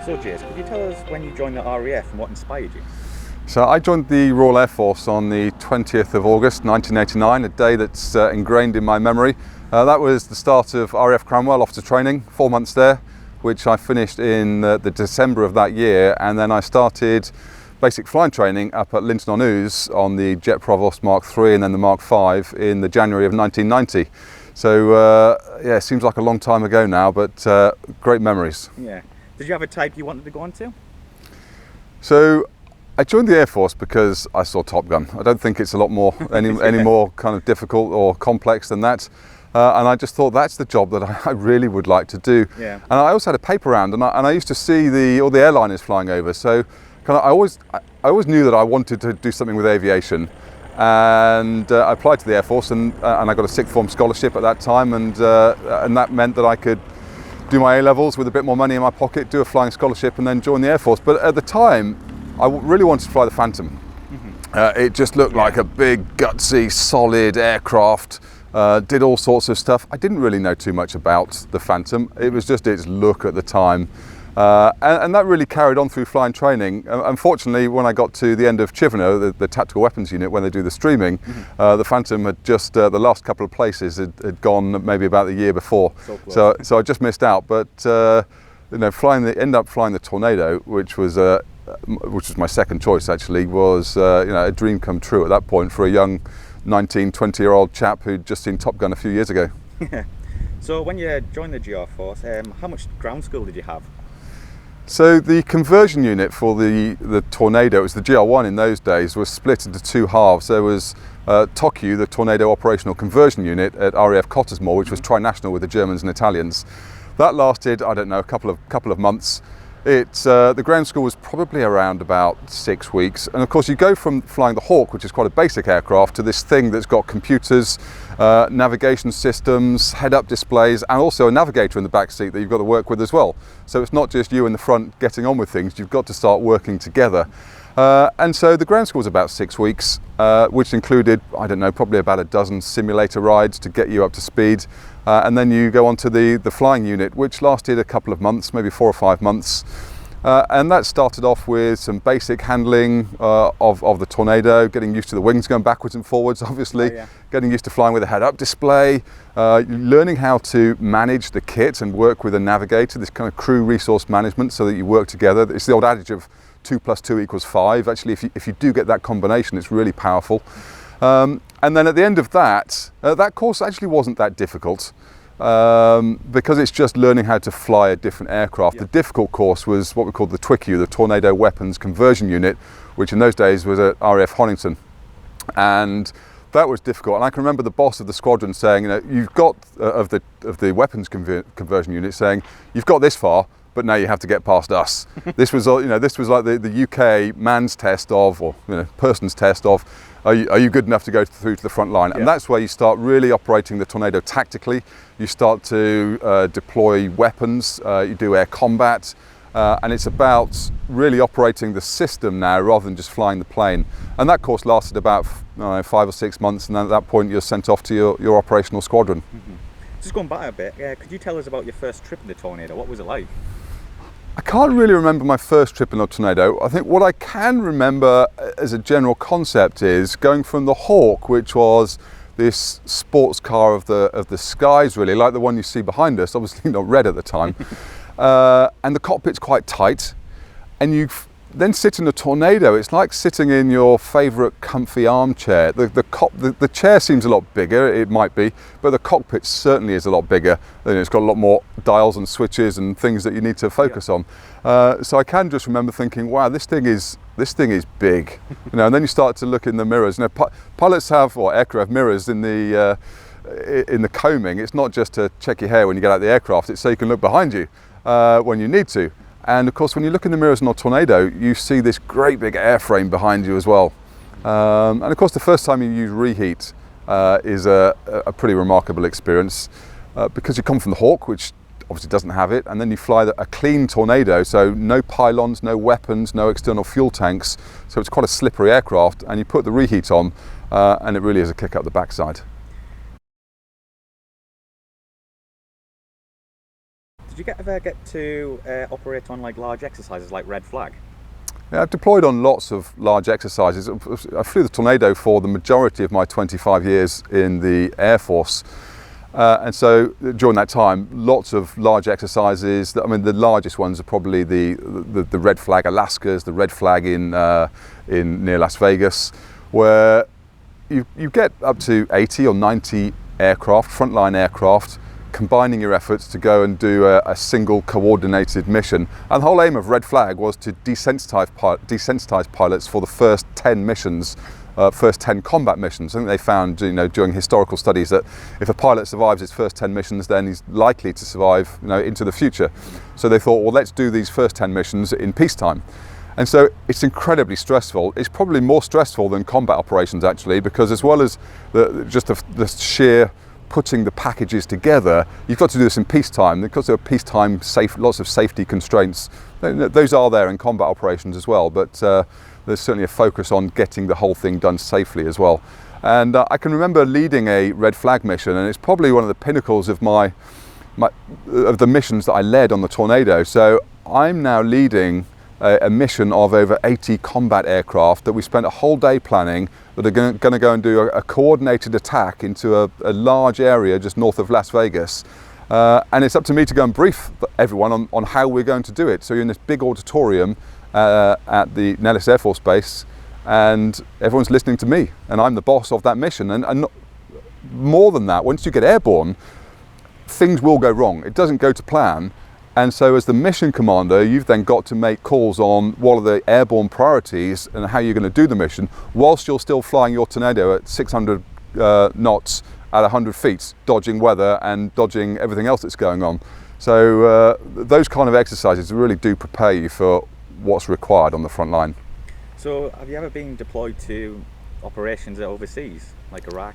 So Jas, could you tell us when you joined the RAF and what inspired you? So I joined the Royal Air Force on the 20th of August 1989, a day that's ingrained in my memory. That was the start of RAF Cranwell officer training, 4 months there, which I finished in the December of that year, and then I started basic flying training up at Linton-on-Ouse on the Jet Provost Mark III and then the Mark V in the January of 1990. So yeah, it seems like a long time ago now, but great memories. Yeah. Did you have a type you wanted to go on to? So I joined the Air Force because I saw Top Gun. I don't think it's a lot more any more kind of difficult or complex than that. And I just thought that's the job that I really would like to do. Yeah. And I also had a paper round, and I used to see all the airliners flying over. So kind of I always knew that I wanted to do something with aviation. And I applied to the Air Force, and I got a sixth form scholarship at that time, and that meant that I could do my A-levels with a bit more money in my pocket, do a flying scholarship, and then join the Air Force. But at the time, I really wanted to fly the Phantom. Mm-hmm. It just looked like a big, gutsy, solid aircraft. Did all sorts of stuff. I didn't really know too much about the Phantom. It was just its look at the time. And that really carried on through flying training. Unfortunately, when I got to the end of Chivenot, the tactical weapons unit, when they do the streaming, the Phantom had just, the last couple of places had gone maybe about the year before. So I just missed out. But you know, end up flying the Tornado, which was my second choice actually, was you know, a dream come true at that point for a young 19, 20-year-old chap who'd just seen Top Gun a few years ago. So when you joined the GR Force, how much ground school did you have? So the conversion unit for the Tornado, it was the GR1 in those days, was split into two halves. There was TOCU, the Tornado Operational Conversion Unit at RAF Cottesmore, which was tri-national with the Germans and Italians. That lasted, I don't know, a couple of months. The ground school was probably around about 6 weeks, and of course you go from flying the Hawk, which is quite a basic aircraft, to this thing that's got computers, navigation systems, head-up displays, and also a navigator in the back seat that you've got to work with as well. So it's not just you in the front getting on with things, you've got to start working together. And so the ground school was about 6 weeks, which included, I don't know, probably about a dozen simulator rides to get you up to speed. And then you go on to the flying unit, which lasted a couple of months, maybe 4 or 5 months. And that started off with some basic handling of the Tornado, getting used to the wings going backwards and forwards, obviously, getting used to flying with a head-up display, learning how to manage the kit and work with a navigator, this kind of crew resource management, so that you work together. It's the old adage of 2 + 2 = 5. Actually, if you do get that combination, it's really powerful. And then at the end of that, that course actually wasn't that difficult because it's just learning how to fly a different aircraft. The difficult course was what we called the TWICU, the Tornado Weapons Conversion Unit, which in those days was at RAF Honington. And that was difficult. And I can remember the boss of the squadron saying, you know, you've got, of the weapons conversion unit, saying, you've got this far, but now you have to get past us. This was, you know, this was like the UK man's test of, or you know, person's test of, are you good enough to go through to the front line? And that's where you start really operating the Tornado tactically. You start to deploy weapons, you do air combat, and it's about really operating the system now rather than just flying the plane. And that course lasted about 5 or 6 months, and then at that point you're sent off to your operational squadron. Just going back a bit, could you tell us about your first trip in the Tornado? What was it like? I can't really remember my first trip in a Tornado. I think what I can remember as a general concept is going from the Hawk, which was this sports car of the skies, really, like the one you see behind us, obviously not red at the time, and the cockpit's quite tight, and you then sit in a Tornado. It's like sitting in your favourite comfy armchair. The chair seems a lot bigger, it might be, but the cockpit certainly is a lot bigger. It's got a lot more dials and switches and things that you need to focus on. So I can just remember thinking, wow, this thing is big. You know, and then you start to look in the mirrors. You know, pilots have, or aircrew have mirrors in the coaming. It's not just to check your hair when you get out of the aircraft, it's so you can look behind you when you need to. And of course, when you look in the mirrors on a Tornado, you see this great big airframe behind you as well. And of course, the first time you use reheat is a pretty remarkable experience because you come from the Hawk, which obviously doesn't have it, and then you fly a clean Tornado, so no pylons, no weapons, no external fuel tanks. So it's quite a slippery aircraft, and you put the reheat on, and it really is a kick up the backside. Did you ever get to operate on like large exercises like Red Flag? Yeah, I've deployed on lots of large exercises. I flew the Tornado for the majority of my 25 years in the Air Force. And so during that time, lots of large exercises. I mean, the largest ones are probably the Red Flag Alaskas, the Red Flag in near Las Vegas, where you get up to 80 or 90 aircraft, frontline aircraft, combining your efforts to go and do a single coordinated mission. And the whole aim of Red Flag was to desensitize pilots for the first 10 missions, first 10 combat missions. I think they found, during historical studies that if a pilot survives his first 10 missions, then he's likely to survive, into the future. So they thought, well, let's do these first 10 missions in peacetime. And so it's incredibly stressful. It's probably more stressful than combat operations, actually, because as well as the sheer putting the packages together, you've got to do this in peacetime. Because there are peacetime lots of safety constraints. Those are there in combat operations as well, but there's certainly a focus on getting the whole thing done safely as well. And I can remember leading a Red Flag mission, and it's probably one of the pinnacles of of the missions that I led on the Tornado. So I'm now leading a mission of over 80 combat aircraft that we spent a whole day planning, that are going to go and do a coordinated attack into a large area just north of Las Vegas. And it's up to me to go and brief everyone on how we're going to do it. So you're in this big auditorium at the Nellis Air Force Base, and everyone's listening to me, and I'm the boss of that mission. And more than that, once you get airborne, things will go wrong. It doesn't go to plan. And so as the mission commander, you've then got to make calls on what are the airborne priorities and how you're going to do the mission, whilst you're still flying your Tornado at 600 knots at 100 feet, dodging weather and dodging everything else that's going on. So those kind of exercises really do prepare you for what's required on the front line. So have you ever been deployed to operations overseas, like Iraq?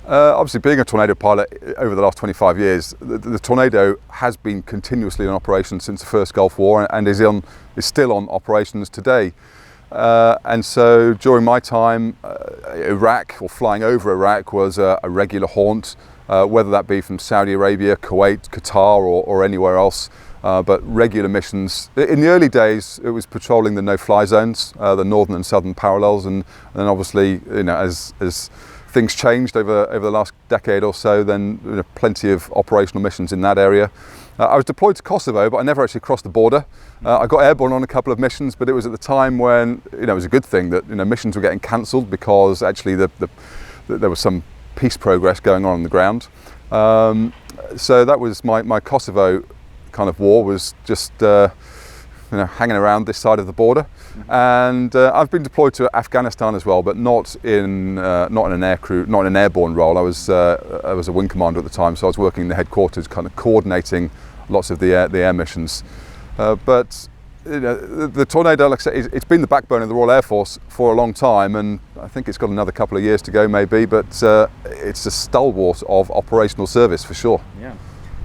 Obviously, being a Tornado pilot over the last 25 years, the Tornado has been continuously in operation since the first Gulf War, and is still on operations today. And so during my time, Iraq, or flying over Iraq, was a regular haunt, whether that be from Saudi Arabia, Kuwait, Qatar, or anywhere else. But regular missions. In the early days, it was patrolling the no-fly zones, the northern and southern parallels, and then obviously, as things changed over the last decade or so, then plenty of operational missions in that area. I was deployed to Kosovo, but I never actually crossed the border. I got airborne on a couple of missions, but it was at the time when it was a good thing that missions were getting cancelled, because actually there was some peace progress going on the ground. So that was my Kosovo kind of war, was just hanging around this side of the border. And I've been deployed to Afghanistan as well, but not in an aircrew, not in an airborne role. I was a wing commander at the time, so I was working in the headquarters, kind of coordinating lots of the air missions. But the Tornado, like I say, it's been the backbone of the Royal Air Force for a long time, and I think it's got another couple of years to go, maybe. But it's a stalwart of operational service for sure. Yeah.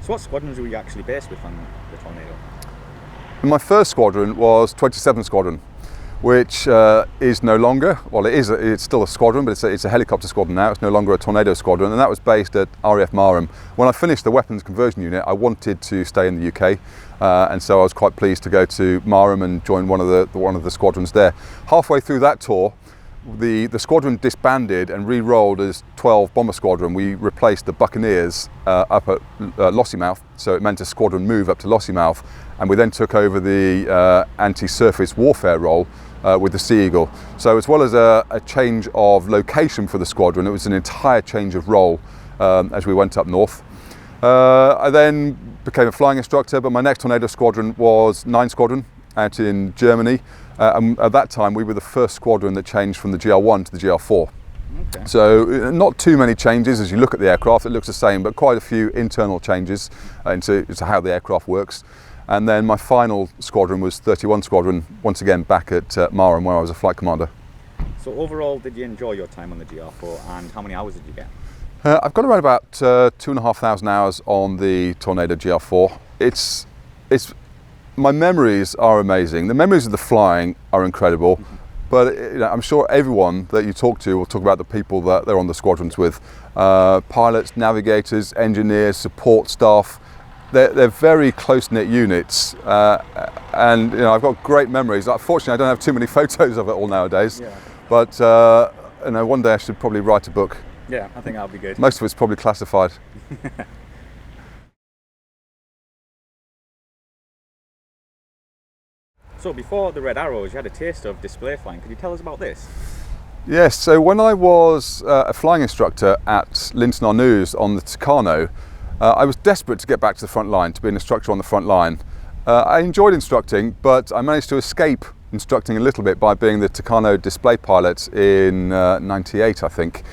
So what squadrons were you actually based with on the Tornado? My first squadron was 27 Squadron, which is no longer, well, it's still a squadron, but it's a helicopter squadron now. It's no longer a Tornado squadron, and that was based at RAF Marham. When I finished the weapons conversion unit, I wanted to stay in the UK, and so I was quite pleased to go to Marham and join one of the squadrons there. Halfway through that tour, the squadron disbanded and re-rolled as 12 Bomber Squadron. We replaced the Buccaneers up at Lossiemouth, so it meant a squadron move up to Lossiemouth, and we then took over the anti-surface warfare role with the Sea Eagle. So as well as a change of location for the squadron, it was an entire change of role as we went up north. I then became a flying instructor, but my next Tornado squadron was 9 Squadron out in Germany. And at that time, we were the first squadron that changed from the GR1 to the GR4. Okay. So not too many changes. As you look at the aircraft, it looks the same, but quite a few internal changes into how the aircraft works. And then my final squadron was 31 Squadron, once again back at Marham, where I was a flight commander. So overall, did you enjoy your time on the GR4, and how many hours did you get? I've got around about 2,500 hours on the Tornado GR4. My memories are amazing. The memories of the flying are incredible, but I'm sure everyone that you talk to will talk about the people that they're on the squadrons with. Pilots, navigators, engineers, support staff, they're very close-knit units, and I've got great memories. Unfortunately, I don't have too many photos of it all nowadays, Yeah. but one day I should probably write a book. Yeah, I think that'll be good. Most of it's probably classified. So before the Red Arrows, you had a taste of display flying. Could you tell us about this? Yes, so when I was a flying instructor at Linton Arnews on the Tucano, I was desperate to get back to the front line, to be an instructor on the front line. I enjoyed instructing, but I managed to escape instructing a little bit by being the Tucano display pilot in '98, I think,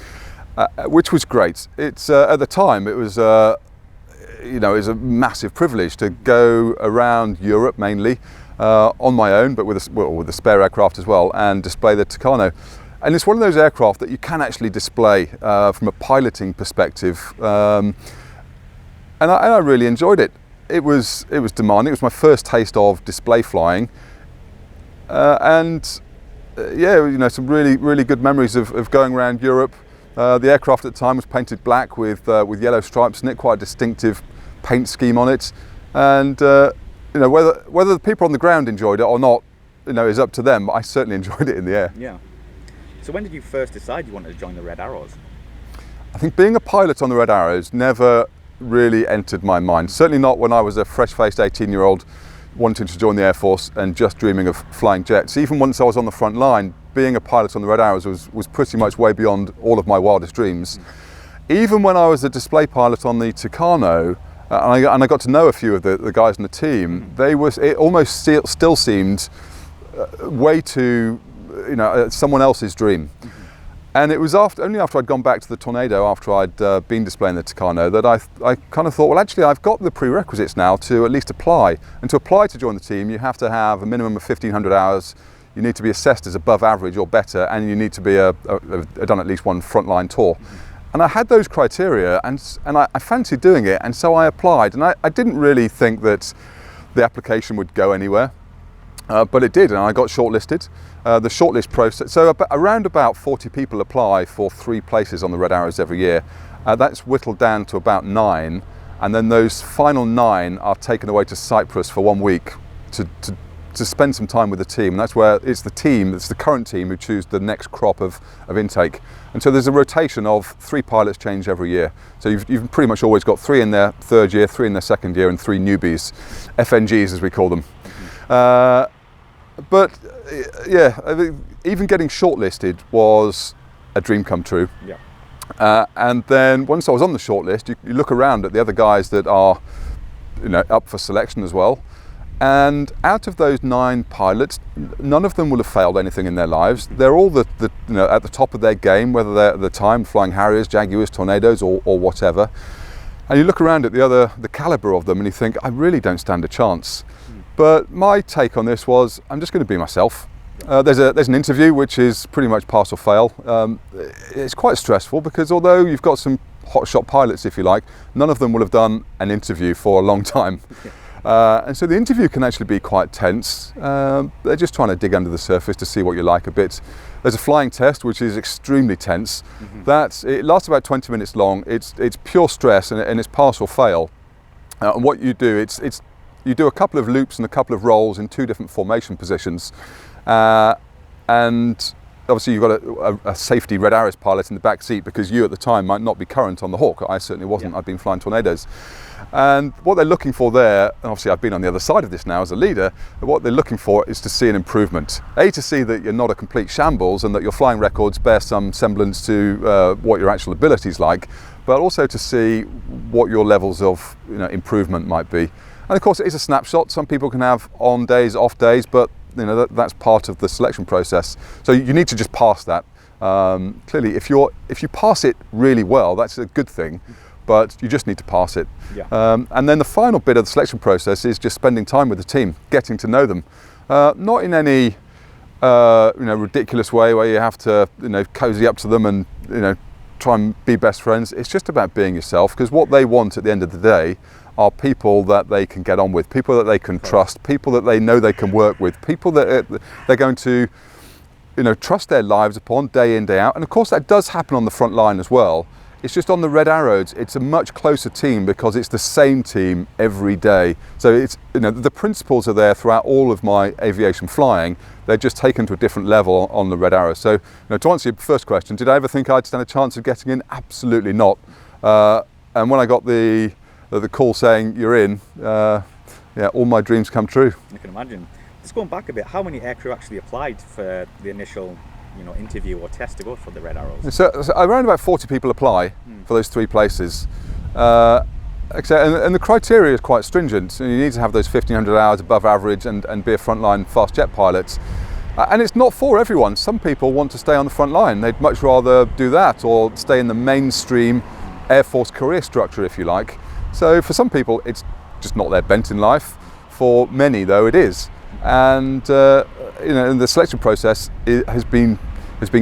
which was great. It's at the time it was it was a massive privilege to go around Europe mainly on my own, but with a spare aircraft as well, and display the Tucano. And it's one of those aircraft that you can actually display from a piloting perspective, and I really enjoyed it. It was demanding. It was my first taste of display flying, and some really good memories of going around Europe. The aircraft at the time was painted black with yellow stripes in it, quite a distinctive paint scheme on it, and whether the people on the ground enjoyed it or not, is up to them. But I certainly enjoyed it in the air. Yeah. So when did you first decide you wanted to join the Red Arrows? I think being a pilot on the Red Arrows never really entered my mind. Certainly not when I was a fresh-faced 18-year-old wanting to join the Air Force and just dreaming of flying jets. Even once I was on the front line, being a pilot on the Red Arrows was pretty much way beyond all of my wildest dreams. Even when I was a display pilot on the Tucano, and I got to know a few of the guys in the team, it almost still seemed way too someone else's dream. And it was only after I'd gone back to the Tornado, after I'd been displaying the Tucano, that I kind of thought, well, actually, I've got the prerequisites now to at least apply. And to apply to join the team, you have to have a minimum of 1,500 hours. You need to be assessed as above average or better, and you need to be done at least one frontline tour. And I had those criteria, and I fancied doing it, and so I applied. And I didn't really think that the application would go anywhere. But it did, and I got shortlisted. The shortlist process, so around about 40 people apply for 3 places on the Red Arrows every year. That's whittled down to about 9, and then those final 9 are taken away to Cyprus for 1 week to spend some time with the team. And that's where it's the current team who choose the next crop of intake. And so there's a rotation of 3 pilots change every year. So you've pretty much always got 3 in their third year, 3 in their second year, and 3 newbies, FNGs as we call them. But yeah, I think even getting shortlisted was a dream come true. Yeah. And then once I was on the shortlist, you look around at the other guys that are, up for selection as well. And out of those 9 pilots, none of them will have failed anything in their lives. They're all at the top of their game, whether they're at the time flying Harriers, Jaguars, Tornadoes, or whatever. And you look around at the caliber of them, and you think, I really don't stand a chance. But my take on this was, I'm just going to be myself. There's an interview which is pretty much pass or fail. It's quite stressful because although you've got some hotshot pilots, if you like, none of them will have done an interview for a long time. And so the interview can actually be quite tense. They're just trying to dig under the surface to see what you like a bit. There's a flying test which is extremely tense. It lasts about 20 minutes long. It's pure stress, and it's pass or fail. And what you do, you do a couple of loops and a couple of rolls in 2 different formation positions, and obviously you've got a safety Red Arrows pilot in the back seat because you at the time might not be current on the Hawk. I certainly wasn't. I'd been flying Tornadoes, and what they're looking for there, and obviously I've been on the other side of this now as a leader, what they're looking for is to see an improvement. To see that you're not a complete shambles and that your flying records bear some semblance to what your actual ability's like, but also to see what your levels of improvement might be. And of course, it is a snapshot. Some people can have on days, off days, but that's part of the selection process. So you need to just pass that. Clearly, if you pass it really well, that's a good thing, but you just need to pass it. Yeah. And then the final bit of the selection process is just spending time with the team, getting to know them, not in any ridiculous way where you have to cozy up to them and try and be best friends. It's just about being yourself, because what they want at the end of the day are people that they can get on with, people that they can trust, people that they know they can work with, people that they're going to trust their lives upon day in, day out. And of course that does happen on the front line as well. It's just on the Red Arrows, it's a much closer team because it's the same team every day. So it's, the principles are there throughout all of my aviation flying. They're just taken to a different level on the Red Arrows. So to answer your first question, did I ever think I'd stand a chance of getting in? Absolutely not. And when I got the call saying you're in, all my dreams come true. I can imagine. Just going back a bit, how many aircrew actually applied for the initial interview or test to go for the Red Arrows? So around about 40 people apply for those 3 places. And the criteria is quite stringent. So you need to have those 1,500 hours above average and be a frontline fast jet pilot. And it's not for everyone. Some people want to stay on the front line. They'd much rather do that or stay in the mainstream Air Force career structure, if you like. So for some people, it's just not their bent in life. For many, though, it is. And the selection process has been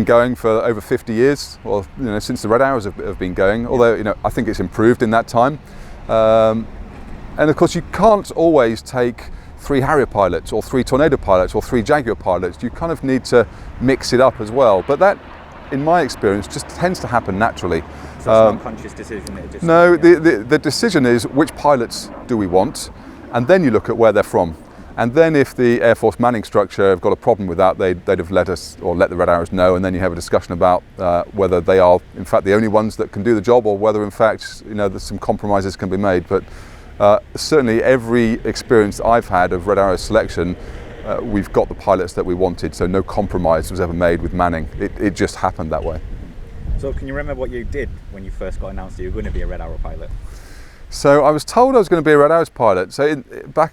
going for over 50 years, or since the Red Arrows have been going. Although I think it's improved in that time. And of course, you can't always take 3 Harrier pilots or 3 Tornado pilots or 3 Jaguar pilots. You kind of need to mix it up as well. But that, in my experience, just tends to happen naturally. So it's not a conscious decision that it just... No, the decision is which pilots do we want, and then you look at where they're from. And then if the Air Force manning structure have got a problem with that, they'd have let us, or let the Red Arrows know, and then you have a discussion about whether they are in fact the only ones that can do the job, or whether in fact there's some compromises can be made. But certainly every experience I've had of Red Arrow selection, we've got the pilots that we wanted, so no compromise was ever made with manning. It just happened that way. So can you remember what you did when you first got announced that you were going to be a Red Arrow pilot? So I was told I was going to be a Red Arrows pilot. So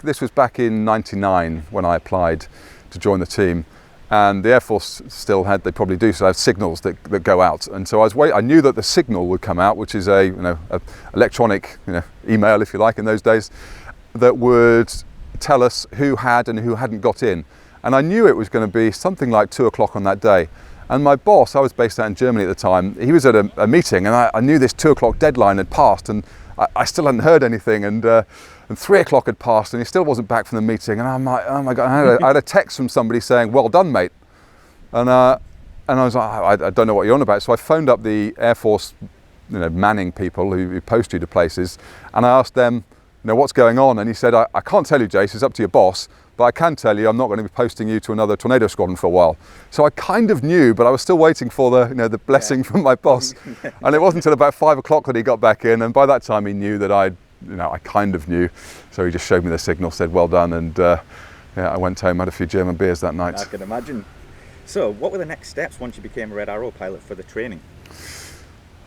this was back in '99 when I applied to join the team, and the Air Force still had, they probably do, so have signals that go out. And so I knew that the signal would come out, which is a electronic email, if you like, in those days, that would tell us who had and who hadn't got in. And I knew it was going to be something like 2 o'clock on that day. And my boss, I was based out in Germany at the time, he was at a meeting, and I knew this 2 o'clock deadline had passed, and I still hadn't heard anything, and 3 o'clock had passed and he still wasn't back from the meeting, and I'm like, oh my God, I had a text from somebody saying, well done, mate. And I was like, I don't know what you're on about. So I phoned up the Air Force manning people who post you to places, and I asked them, what's going on? And he said, I can't tell you, Jace, it's up to your boss, but I can tell you I'm not going to be posting you to another Tornado squadron for a while. So I kind of knew, but I was still waiting for the blessing from my boss. And it wasn't until about 5 o'clock that he got back in, and by that time he knew that I kind of knew. So he just showed me the signal, said well done, and I went home, had a few German beers that night. I can imagine. So what were the next steps once you became a Red Arrow pilot for the training?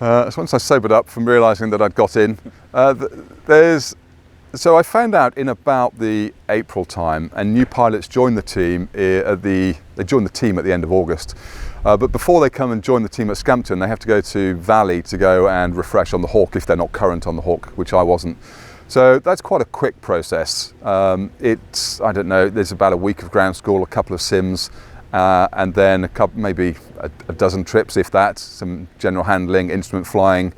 So once I sobered up from realising that I'd got in, so I found out in about the April time, and new pilots join the team they join the team at the end of August. But before they come and join the team at Scampton, they have to go to Valley to go and refresh on the Hawk if they're not current on the Hawk, which I wasn't. So that's quite a quick process. It's, I don't know, there's about a week of ground school, a couple of sims, and then maybe a dozen trips, if that, some general handling, instrument flying,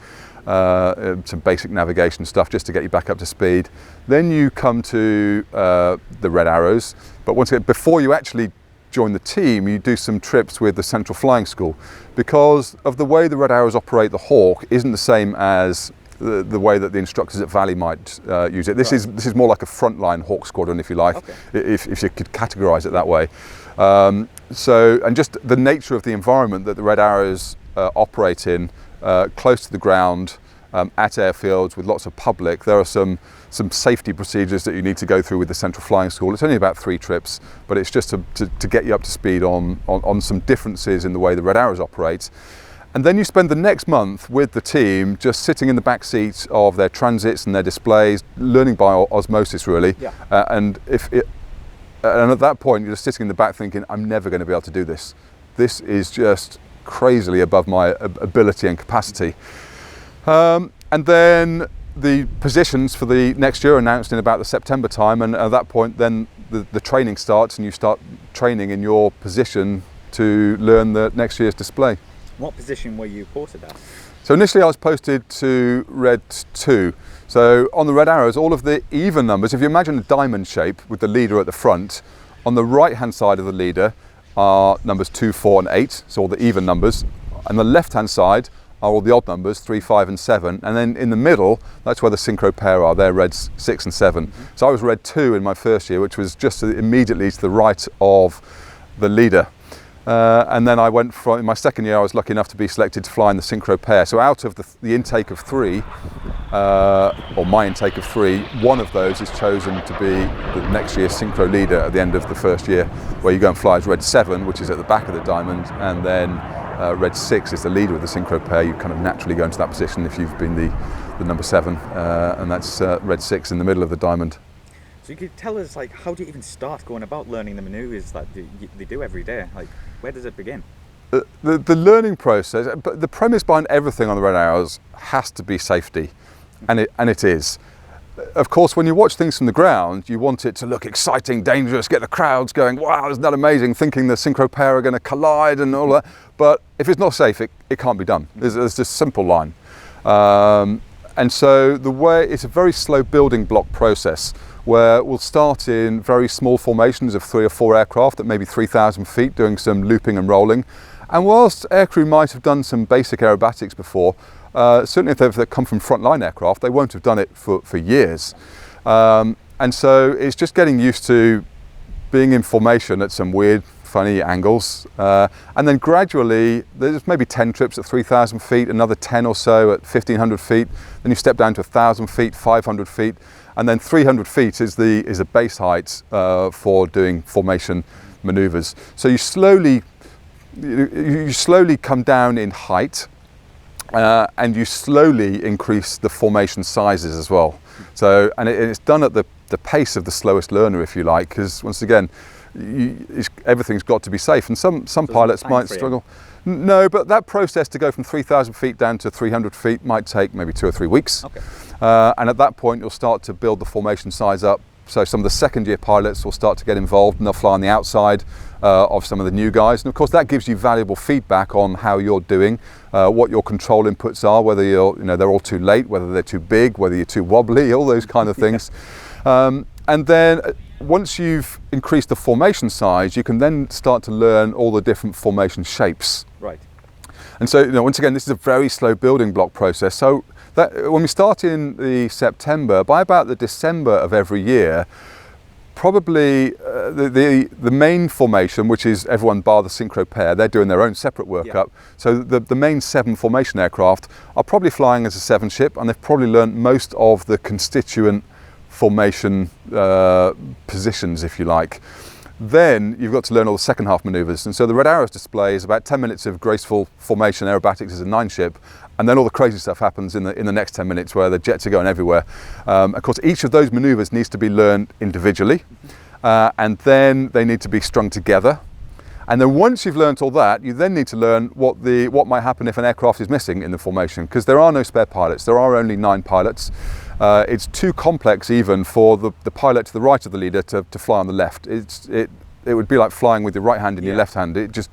some basic navigation stuff just to get you back up to speed. Then you come to the Red Arrows, but once again, before you actually join the team, you do some trips with the Central Flying School, because of the way the Red Arrows operate the Hawk isn't the same as the way that the instructors at Valley might use it. This is more like a frontline Hawk squadron, if you like, okay, if you could categorise it that way. And just the nature of the environment that the Red Arrows operate in, close to the ground, at airfields with lots of public, there are some safety procedures that you need to go through with the Central Flying School. It's only about 3 trips, but it's just to get you up to speed on some differences in the way the Red Arrows operate. And then you spend the next month with the team just sitting in the back seat of their transits and their displays, learning by osmosis really. Yeah. And at that point you're just sitting in the back thinking, I'm never going to be able to do this. This is just crazily above my ability and capacity. And then the positions for the next year are announced in about the September time, and at that point then the training starts and you start training in your position to learn the next year's display. What position were you posted at? So initially I was posted to Red 2. So on the Red Arrows, all of the even numbers, if you imagine a diamond shape with the leader at the front, on the right hand side of the leader are numbers 2, 4 and 8, so all the even numbers. On the left hand side are all the odd numbers, 3, 5 and 7, and then in the middle, that's where the synchro pair are, they're reds 6 and 7. So I was red 2 in my first year, which was just immediately to the right of the leader. And then I went from, in my second year I was lucky enough to be selected to fly in the synchro pair. So out of the intake of 3, or my intake of 3, one of those is chosen to be the next year's synchro leader at the end of the first year, where you go and fly as red 7, which is at the back of the diamond, and then red 6 is the leader of the synchro pair. You kind of naturally go into that position if you've been the number 7, and that's red 6 in the middle of the diamond. So you could tell us, like, how do you even start going about learning the manoeuvres that they do every day? Like, where does it begin? The learning process, but the premise behind everything on the Red Arrows has to be safety, and it is. Of course, when you watch things from the ground, you want it to look exciting, dangerous, get the crowds going, wow, isn't that amazing, thinking the synchro pair are going to collide and all that. But if it's not safe, it can't be done. There's this simple line. And so it's a very slow building block process, where we'll start in very small formations of 3 or 4 aircraft at maybe 3,000 feet, doing some looping and rolling. And whilst aircrew might have done some basic aerobatics before, certainly if they've come from frontline aircraft, they won't have done it for years. And so it's just getting used to being in formation at some weird, funny angles. And then gradually, there's maybe 10 trips at 3,000 feet, another 10 or so at 1,500 feet. Then you step down to 1,000 feet, 500 feet. And then 300 feet is a base height for doing formation maneuvers. So you slowly come down in height, and you slowly increase the formation sizes as well. So, and it's done at the pace of the slowest learner, if you like, because once again, everything's got to be safe. And some pilots might struggle. No, but that process to go from 3,000 feet down to 300 feet might take maybe 2 or 3 weeks. Okay. And at that point, you'll start to build the formation size up. So some of the second year pilots will start to get involved, and they'll fly on the outside of some of the new guys. And of course, that gives you valuable feedback on how you're doing, what your control inputs are, whether they're all too late, whether they're too big, whether you're too wobbly, all those kind of things. And then once you've increased the formation size, you can then start to learn all the different formation shapes. Right. And so, once again, this is a very slow building block process. So when we start in the September, by about the December of every year, probably the main formation, which is everyone bar the synchro pair, they're doing their own separate workup. Yeah. So the main 7 formation aircraft are probably flying as a 7 ship, and they've probably learned most of the constituent formation positions, if you like. Then you've got to learn all the second half manoeuvres. And so the Red Arrows display is about 10 minutes of graceful formation aerobatics as a 9 ship. And then all the crazy stuff happens in the next 10 minutes, where the jets are going everywhere. Of course, each of those manoeuvres needs to be learned individually. And then they need to be strung together. And then once you've learned all that, you then need to learn what might happen if an aircraft is missing in the formation, because there are no spare pilots. There are only 9 pilots. It's too complex even for the pilot to the right of the leader to fly on the left. It would be like flying with your right hand in your left hand. It just,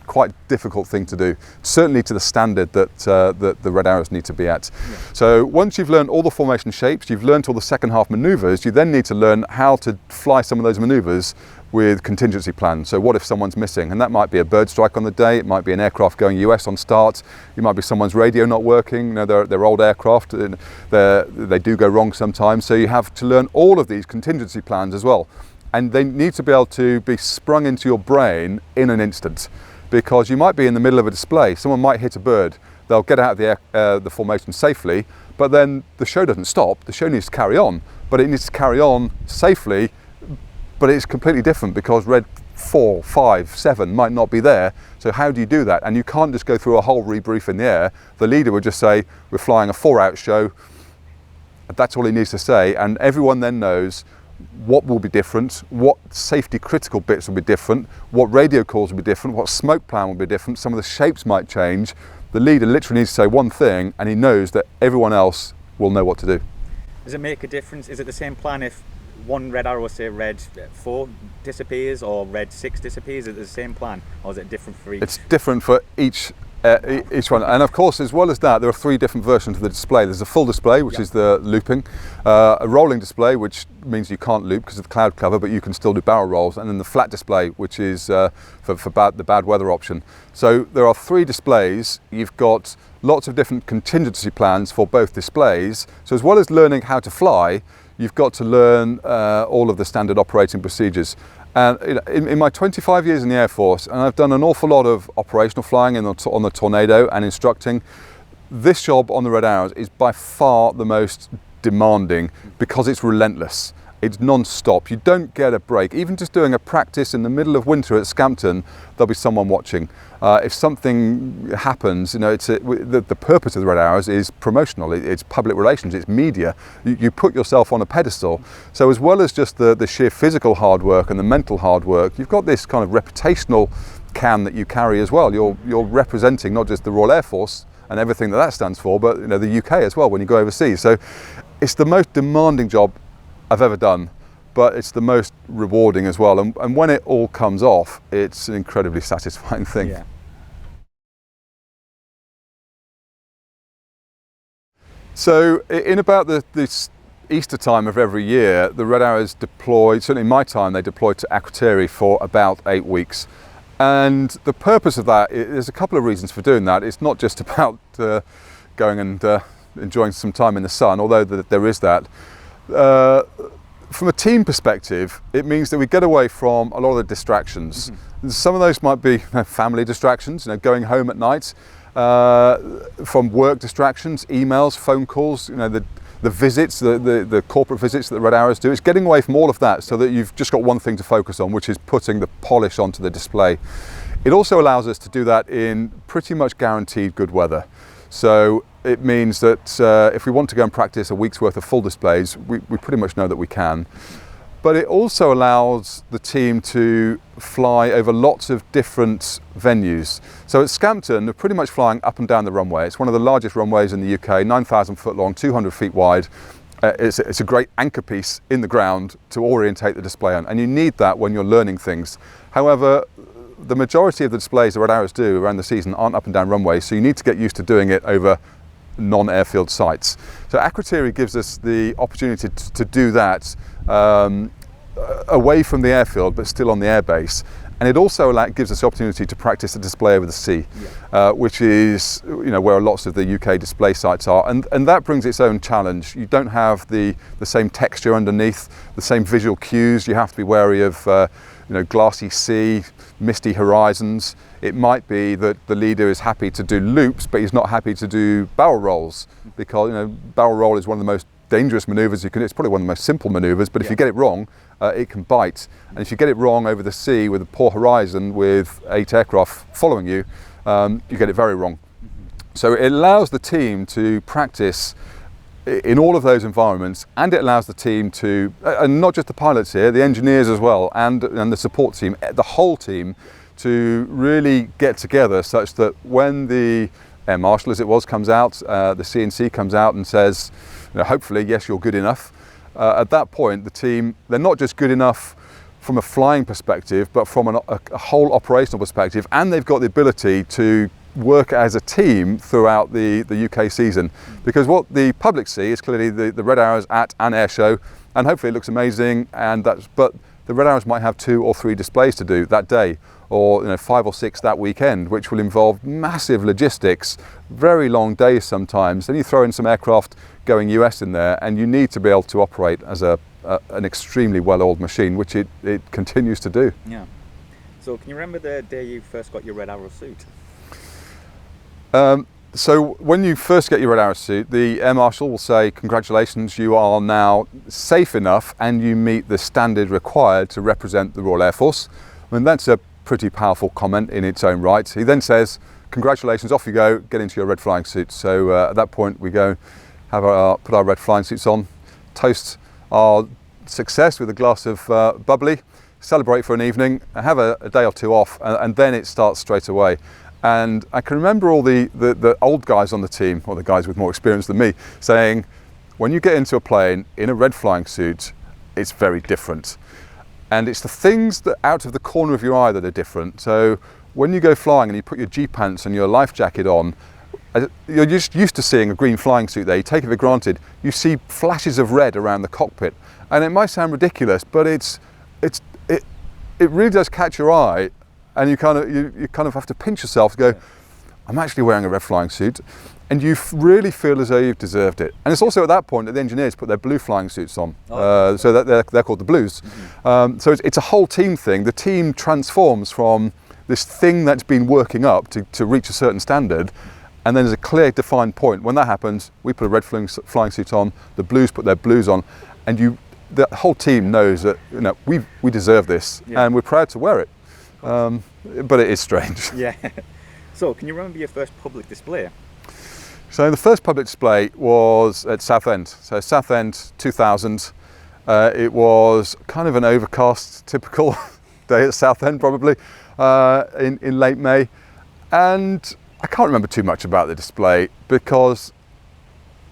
quite difficult thing to do, certainly to the standard that the Red Arrows need to be at. Yeah. So once you've learned all the formation shapes, you've learned all the second half manoeuvres, you then need to learn how to fly some of those manoeuvres with contingency plans. So what if someone's missing? And that might be a bird strike on the day, it might be an aircraft going US on start, it might be someone's radio not working. They're old aircraft, they do go wrong sometimes. So you have to learn all of these contingency plans as well. And they need to be able to be sprung into your brain in an instant, because you might be in the middle of a display, someone might hit a bird, they'll get out of the formation safely, but then the show doesn't stop, the show needs to carry on, but it needs to carry on safely, but it's completely different because red 4, 5, 7 might not be there. So how do you do that? And you can't just go through a whole rebrief in the air. The leader would just say, we're flying a 4-out show, that's all he needs to say, and everyone then knows what will be different, what safety critical bits will be different, what radio calls will be different, what smoke plan will be different, some of the shapes might change. The leader literally needs to say one thing, and he knows that everyone else will know what to do. Does it make a difference? Is it the same plan if one Red Arrow, say red 4 disappears or red 6 disappears? Is it the same plan, or is it different for each? It's different for each Each one, and of course, as well as that, there are 3 different versions of the display. There's a full display, which is the looping, a rolling display, which means you can't loop because of the cloud cover, but you can still do barrel rolls, and then the flat display, which is for the bad weather option. So there are 3 displays. You've got lots of different contingency plans for both displays. So as well as learning how to fly, you've got to learn all of the standard operating procedures. And in my 25 years in the Air Force, and I've done an awful lot of operational flying on the Tornado and instructing, this job on the Red Arrows is by far the most demanding because it's relentless. It's non-stop. You don't get a break. Even just doing a practice in the middle of winter at Scampton, there'll be someone watching. If something happens, the purpose of the Red Arrows is promotional. It's public relations. It's media. You put yourself on a pedestal. So as well as just the sheer physical hard work and the mental hard work, you've got this kind of reputational can that you carry as well. You're representing not just the Royal Air Force and everything that stands for, but the UK as well when you go overseas. So it's the most demanding job I've ever done, but it's the most rewarding as well. And when it all comes off, it's an incredibly satisfying thing. Yeah. So in about this Easter time of every year, the Red Arrows deployed, certainly in my time, they deployed to Akrotiri for about 8 weeks. And the purpose of that, there's a couple of reasons for doing that. It's not just about going and enjoying some time in the sun, although there is that. From a team perspective, it means that we get away from a lot of the distractions. Mm-hmm. Some of those might be family distractions, going home at night, from work distractions, emails, phone calls, the visits, the corporate visits that the Red Arrows do. It's getting away from all of that so that you've just got one thing to focus on, which is putting the polish onto the display. It also allows us to do that in pretty much guaranteed good weather. So it means that if we want to go and practice a week's worth of full displays, we pretty much know that we can. But it also allows the team to fly over lots of different venues. So at Scampton, they're pretty much flying up and down the runway. It's one of the largest runways in the UK, 9,000 foot long, 200 feet wide. It's a great anchor piece in the ground to orientate the display on, and you need that when you're learning things. However, the majority of the displays the Red Arrows do around the season aren't up and down runways, so you need to get used to doing it over non-airfield sites. So Akrotiri gives us the opportunity to do that away from the airfield but still on the airbase, and it also gives us the opportunity to practice the display over the sea, which is where lots of the UK display sites are, and that brings its own challenge. You don't have the same texture underneath, the same visual cues. You have to be wary of glassy sea, misty horizons. It might be that the leader is happy to do loops, but he's not happy to do barrel rolls, because barrel roll is one of the most dangerous maneuvers you can. It's probably one of the most simple maneuvers, but if you get it wrong, it can bite. And if you get it wrong over the sea with a poor horizon with 8 aircraft following you, you get it very wrong. So it allows the team to practice in all of those environments, and it allows the team to, and not just the pilots here, the engineers as well, and the support team, the whole team, to really get together such that when the Air Marshal, as it was, comes out, the CNC comes out and says, hopefully, yes, you're good enough. At that point, the team, they're not just good enough from a flying perspective, but from a whole operational perspective, and they've got the ability to work as a team throughout the UK season. Because what the public see is clearly the Red Arrows at an air show, and hopefully it looks amazing, but the Red Arrows might have 2 or 3 displays to do that day, or 5 or 6 that weekend, which will involve massive logistics, very long days sometimes. Then you throw in some aircraft going US in there, and you need to be able to operate as an extremely well-oiled machine, which it continues to do. Yeah. So can you remember the day you first got your Red Arrow suit? So when you first get your Red Arrow suit, the Air Marshal will say, congratulations, you are now safe enough and you meet the standard required to represent the Royal Air Force. I mean, that's a pretty powerful comment in its own right. He then says, congratulations, off you go, get into your red flying suit. So at that point we go, put our red flying suits on, toast our success with a glass of bubbly, celebrate for an evening, have a day or 2 off, and then it starts straight away. And I can remember all the old guys on the team, or the guys with more experience than me, saying, when you get into a plane in a red flying suit, it's very different. And it's the things that out of the corner of your eye that are different. So when you go flying and you put your G-pants and your life jacket on, you're just used to seeing a green flying suit there. You take it for granted. You see flashes of red around the cockpit, and it might sound ridiculous, but it really does catch your eye, and you kind of have to pinch yourself to go, I'm actually wearing a red flying suit, and you really feel as though you've deserved it. And it's also at that point that the engineers put their blue flying suits on, so that they're called the blues. So it's a whole team thing. The team transforms from this thing that's been working up to reach a certain standard, and then there's a clear defined point. When that happens, we put a red flying suit on, the blues put their blues on, and the whole team knows that we deserve this, and we're proud to wear it. But it is strange. Yeah. So, can you remember your first public display? So the first public display was at Southend. So Southend 2000. It was kind of an overcast, typical day at Southend, probably in late May, and I can't remember too much about the display because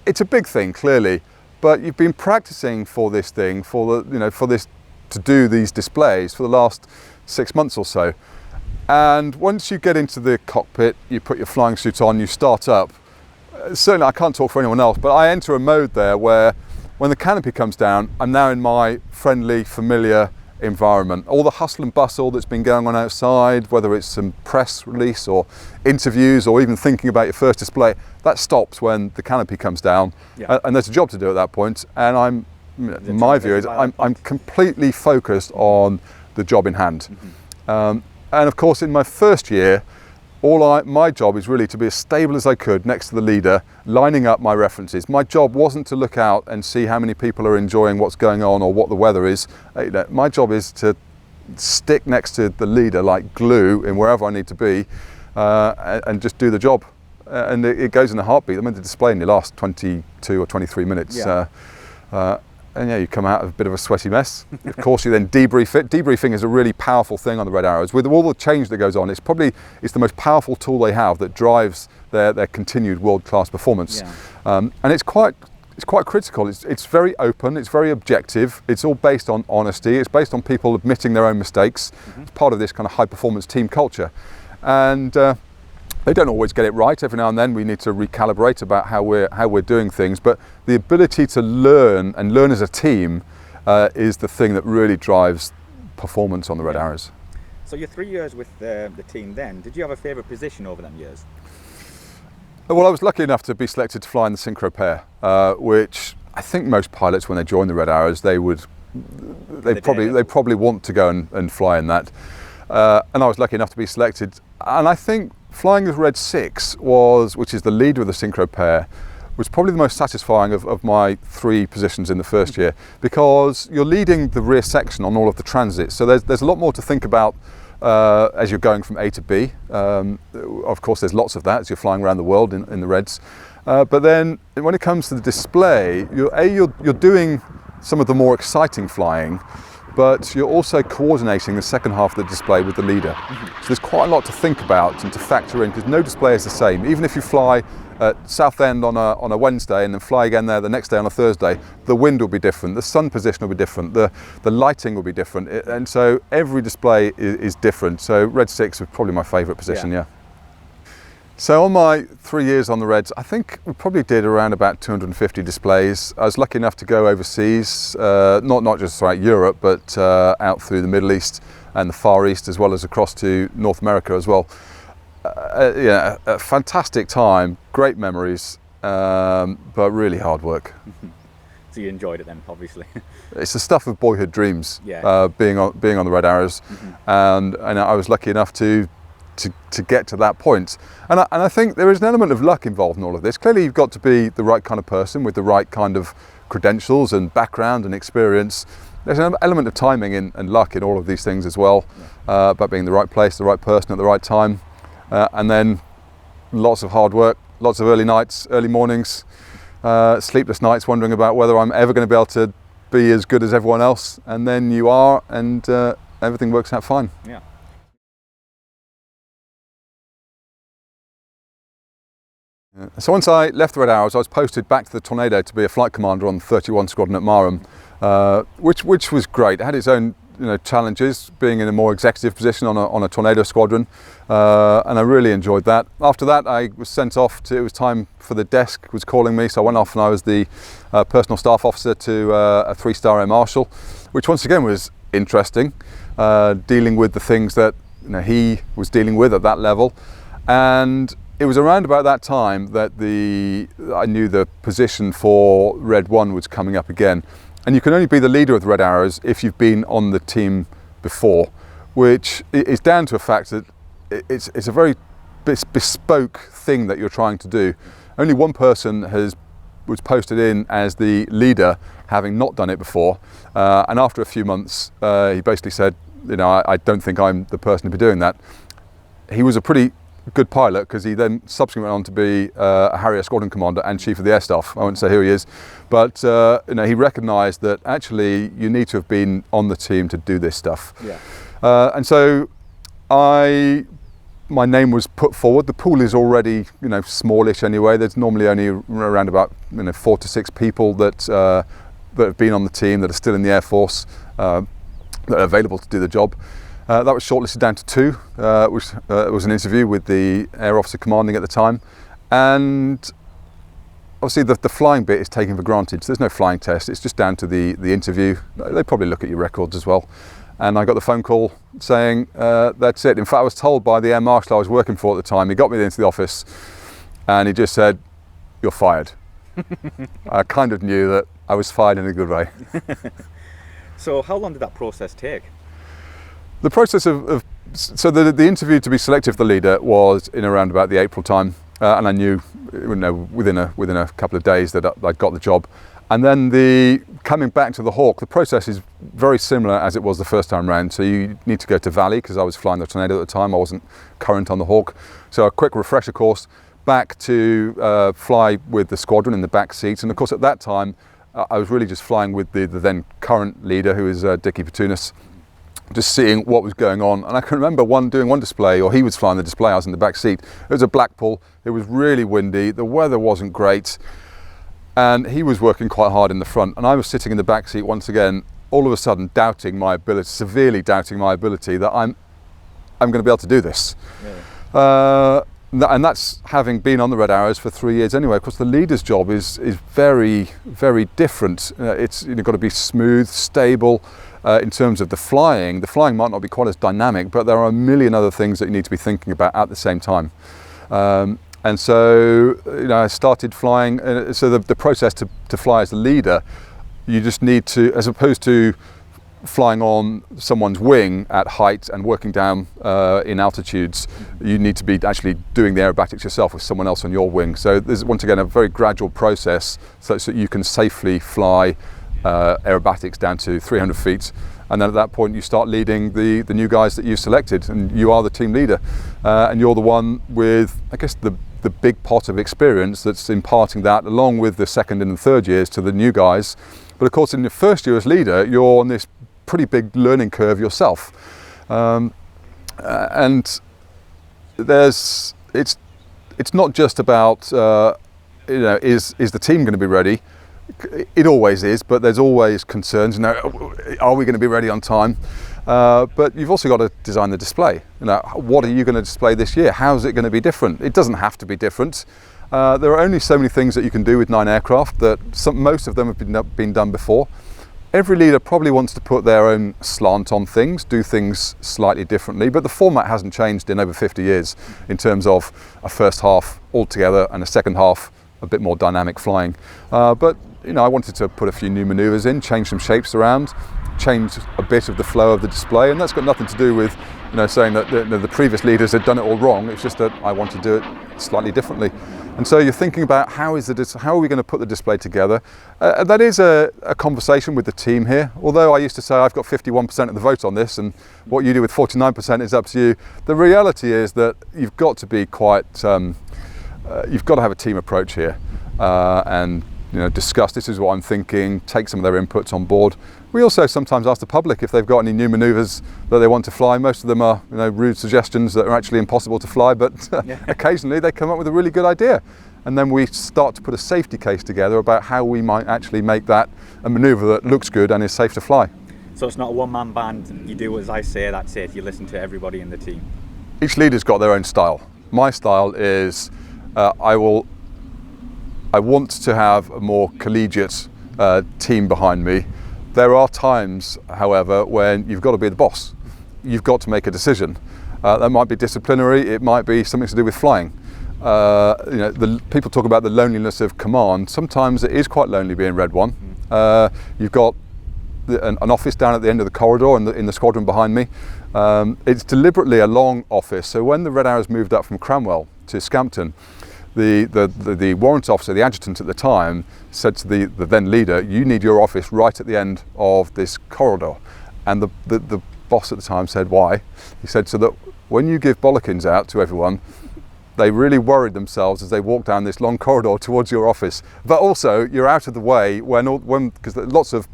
it's a big thing, clearly. But you've been practicing for this thing, to do these displays for the last 6 months or so. And once you get into the cockpit, you put your flying suit on, you start up. Certainly, I can't talk for anyone else, but I enter a mode there where when the canopy comes down, I'm now in my friendly, familiar environment. All the hustle and bustle that's been going on outside, whether it's some press release or interviews or even thinking about your first display, that stops when the canopy comes down. And there's a job to do at that point. And my view is I'm completely focused on the job in hand. And of course, in my first year, my job is really to be as stable as I could next to the leader, lining up my references. My job wasn't to look out and see how many people are enjoying what's going on or what the weather is. My job is to stick next to the leader like glue in wherever I need to be, and just do the job. And it goes in a heartbeat. I mean, the display only lasts 22 or 23 minutes. And you come out of a bit of a sweaty mess. Of course, you then debrief it. Debriefing is a really powerful thing on the Red Arrows. With all the change that goes on, it's the most powerful tool they have that drives their continued world-class performance. And it's quite critical. It's very open. It's very objective. It's all based on honesty. It's based on people admitting their own mistakes. It's part of this kind of high-performance team culture. And they don't always get it right. Every now and then we need to recalibrate about how we're doing things, but the ability to learn as a team is the thing that really drives performance on the Red Arrows. So your 3 years with the team then, did you have a favourite position over them years? Well, I was lucky enough to be selected to fly in the synchro pair, which I think most pilots, when they join the Red Arrows, they probably want to go and fly in that. And I was lucky enough to be selected, and I think flying with Red 6 which is the leader of the synchro pair, was probably the most satisfying of my 3 positions in the first year, because you're leading the rear section on all of the transits. So there's a lot more to think about as you're going from A to B. Of course, there's lots of that as you're flying around the world in the Reds. But then when it comes to the display, you're doing some of the more exciting flying, but you're also coordinating the second half of the display with the leader. So there's quite a lot to think about and to factor in, because no display is the same. Even if you fly at Southend on a Wednesday and then fly again there the next day on a Thursday, the wind will be different, the sun position will be different, the lighting will be different, and so every display is different. So Red 6 was probably my favourite position, yeah. So on my 3 years on the Reds, I think we probably did around about 250 displays. I was lucky enough to go overseas, not just throughout Europe, but out through the Middle East and the Far East, as well as across to North America as well. A fantastic time, great memories, but really hard work. So you enjoyed it then, obviously. It's the stuff of boyhood dreams, being on the Red Arrows, and I was lucky enough to get to that point. And I think there is an element of luck involved in all of this. Clearly you've got to be the right kind of person with the right kind of credentials and background and experience. There's an element of timing and luck in all of these things as well, about being in the right place, the right person at the right time, and then lots of hard work, lots of early nights, early mornings, sleepless nights wondering about whether I'm ever going to be able to be as good as everyone else, and then you are, and everything works out fine. So once I left the Red Arrows, I was posted back to the Tornado to be a flight commander on the 31 Squadron at Marham, which was great. It had its own challenges, being in a more executive position on a Tornado squadron, and I really enjoyed that. After that, I was sent off to, it was time for the desk was calling me, so I went off and I was the personal staff officer to a 3-star Air Marshal, which once again was interesting, dealing with the things that he was dealing with at that level. And it was around about that time that I knew the position for Red 1 was coming up again. And you can only be the leader of the Red Arrows if you've been on the team before, which is down to a fact that it's a very bespoke thing that you're trying to do. Only one person was posted in as the leader, having not done it before. And after a few months, he basically said, I don't think I'm the person to be doing that. He was a pretty good pilot, because he then subsequently went on to be a Harrier Squadron Commander and Chief of the Air Staff. I won't say who he is, but he recognised that actually you need to have been on the team to do this stuff. Yeah. And so my name was put forward. The pool is already smallish anyway. There's normally only around about 4 to 6 people that have been on the team, that are still in the Air Force, that are available to do the job. That was shortlisted down to 2, which was an interview with the Air Officer Commanding at the time. And obviously the flying bit is taken for granted, so there's no flying test, it's just down to the interview. They probably look at your records as well. And I got the phone call saying, that's it. In fact, I was told by the Air Marshal I was working for at the time, he got me into the office and he just said, "You're fired." I kind of knew that I was fired in a good way. So how long did that process take? The process so the interview to be selected for the leader was in around about the April time, and I knew within a couple of days that I got the job. And then the coming back to the Hawk, the process is very similar as it was the first time round. So you need to go to Valley, because I was flying the Tornado at the time, I wasn't current on the Hawk. So a quick refresher course, back to fly with the squadron in the back seats. And of course at that time, I was really just flying with the then current leader, who is Dickie Petunis, just seeing what was going on. And I can remember doing one display, or he was flying the display, I was in the back seat. It was a Blackpool, it was really windy, the weather wasn't great, and he was working quite hard in the front, and I was sitting in the back seat once again, all of a sudden doubting my ability, severely doubting my ability that I'm going to be able to do this. Really? And that's having been on the Red Arrows for 3 years anyway. Of course, the leader's job is very, very different. It's got to be smooth, stable. In terms of the flying might not be quite as dynamic, but there are a million other things that you need to be thinking about at the same time. And so, I started flying. So the process to fly as the leader, you just need to, as opposed to flying on someone's wing at height and working down in altitudes, you need to be actually doing the aerobatics yourself with someone else on your wing. So there's once again a very gradual process so you can safely fly aerobatics down to 300 feet, and then at that point you start leading the new guys that you've selected, and you are the team leader, and you're the one with, I guess, the big pot of experience that's imparting that along with the second and third years to the new guys. But of course in your first year as leader, you're on this pretty big learning curve yourself, and it's not just about is the team going to be ready. It always is, but there's always concerns. Are we going to be ready on time? But you've also got to design the display. What are you going to display this year? How's it going to be different? It doesn't have to be different. There are only so many things that you can do with 9 aircraft. Most of them have been done before. Every leader probably wants to put their own slant on things, do things slightly differently, but the format hasn't changed in over 50 years in terms of a first half altogether and a second half a bit more dynamic flying. But I wanted to put a few new manoeuvres in, change some shapes around, change a bit of the flow of the display, and that's got nothing to do with saying that the previous leaders had done it all wrong. It's just that I want to do it slightly differently. And so you're thinking about how are we going to put the display together? That is a conversation with the team here. Although I used to say I've got 51% of the vote on this, and what you do with 49% is up to you. The reality is that you've got to be quite, you've got to have a team approach here, and discuss, this is what I'm thinking, take some of their inputs on board. We also sometimes ask the public if they've got any new manoeuvres that they want to fly. Most of them are rude suggestions that are actually impossible to fly, but occasionally they come up with a really good idea. And then we start to put a safety case together about how we might actually make that a manoeuvre that looks good and is safe to fly. So it's not a one-man band, you do as I say, that's it, you listen to everybody in the team. Each leader's got their own style. My style is I want to have a more collegiate team behind me. There are times, however, when you've got to be the boss. You've got to make a decision. That might be disciplinary, it might be something to do with flying. People talk about the loneliness of command. Sometimes it is quite lonely being Red 1. You've got an office down at the end of the corridor in the squadron behind me. It's deliberately a long office, so when the Red Arrows moved up from Cranwell to Scampton, the warrant officer, the adjutant at the time, said to the then leader, you need your office right at the end of this corridor. And the boss at the time said, why? He said, so that when you give bollockins out to everyone, they really worried themselves as they walked down this long corridor towards your office. But also, you're out of the way because lots of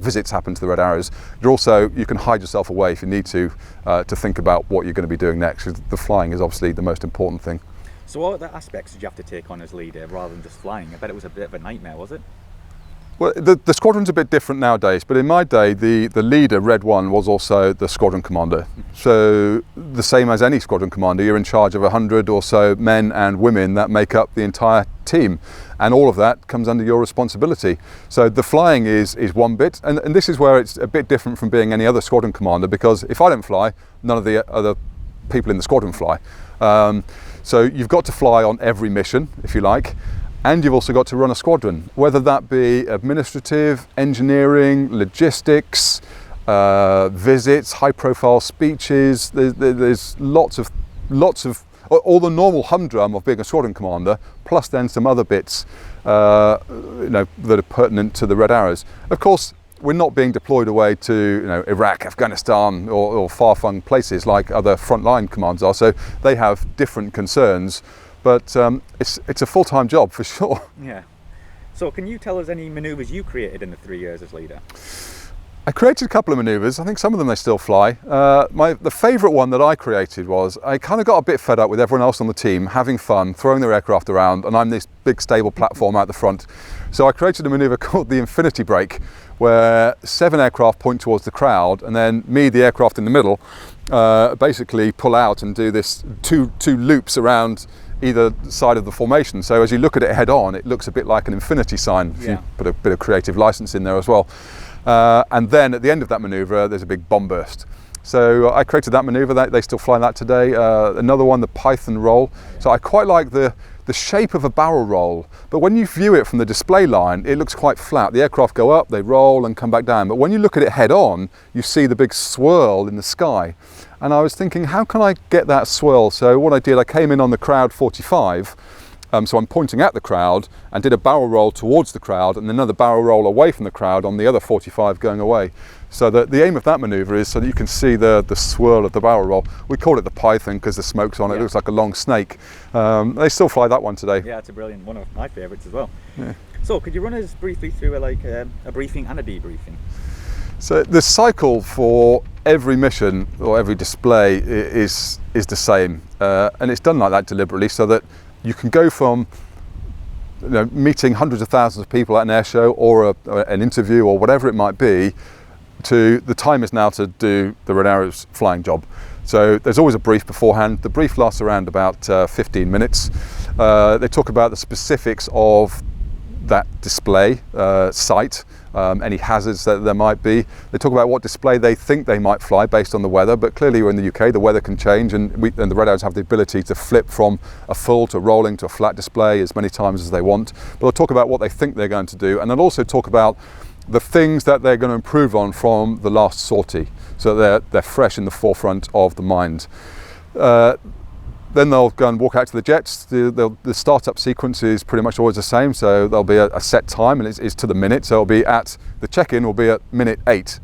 visits happen to the Red Arrows. You can hide yourself away if you need to think about what you're going to be doing next. The flying is obviously the most important thing. So what other aspects did you have to take on as leader rather than just flying? I bet it was a bit of a nightmare, was it? Well, the squadron's a bit different nowadays, but in my day, the leader, Red 1, was also the squadron commander. So the same as any squadron commander, you're in charge of 100 or so men and women that make up the entire team. And all of that comes under your responsibility. So the flying is one bit, and this is where it's a bit different from being any other squadron commander, because if I don't fly, none of the other people in the squadron fly. So you've got to fly on every mission, if you like. And you've also got to run a squadron, whether that be administrative, engineering, logistics, visits, high-profile speeches. There's lots of all the normal humdrum of being a squadron commander, plus then some other bits, that are pertinent to the Red Arrows. Of course, we're not being deployed away to Iraq, Afghanistan, or far-flung places like other frontline commands are. So they have different concerns. But it's a full-time job for sure. Yeah. So can you tell us any manoeuvres you created in the 3 years as leader? I created a couple of manoeuvres. I think some of them they still fly. The favourite one that I created was I kind of got a bit fed up with everyone else on the team having fun, throwing their aircraft around, and I'm this big stable platform out the front. So I created a manoeuvre called the Infinity Break, where 7 aircraft point towards the crowd, and then me, the aircraft in the middle, basically pull out and do this two loops around either side of the formation. So as you look at it head on, it looks a bit like an infinity sign. If you put a bit of creative license in there as well. And then at the end of that manoeuvre, there's a big bomb burst. So I created that manoeuvre. They still fly that today. Another one, the Python roll. So I quite like the shape of a barrel roll, but when you view it from the display line, it looks quite flat. The aircraft go up, they roll and come back down. But when you look at it head on, you see the big swirl in the sky. And I was thinking, how can I get that swirl? So what I did, I came in on the crowd 45. So I'm pointing at the crowd and did a barrel roll towards the crowd and another barrel roll away from the crowd on the other 45 going away. So the aim of that manoeuvre is so that you can see the swirl of the barrel roll. We call it the Python because the smoke's on it. It looks like a long snake. They still fly that one today. Yeah, it's a brilliant one, of my favourites as well. Yeah. So could you run us briefly through a briefing and a debriefing? So the cycle for every mission or every display is the same, and it's done like that deliberately so that you can go from meeting hundreds of thousands of people at an air show or an interview or whatever it might be, to the time is now to do the Red Arrows flying job. So there's always a brief beforehand. The brief lasts around about 15 minutes. They talk about the specifics of that display site, any hazards that there might be. They talk about what display they think they might fly based on the weather, but clearly we're in the UK, the weather can change, and the Red Arrows have the ability to flip from a full to rolling to a flat display as many times as they want. But they'll talk about what they think they're going to do, and they'll also talk about the things that they're going to improve on from the last sortie, so they're fresh in the forefront of the mind. Then they'll go and walk out to the jets. The startup sequence is pretty much always the same, so there'll be a set time, and it's to the minute. So it'll be the check-in will be at minute 8,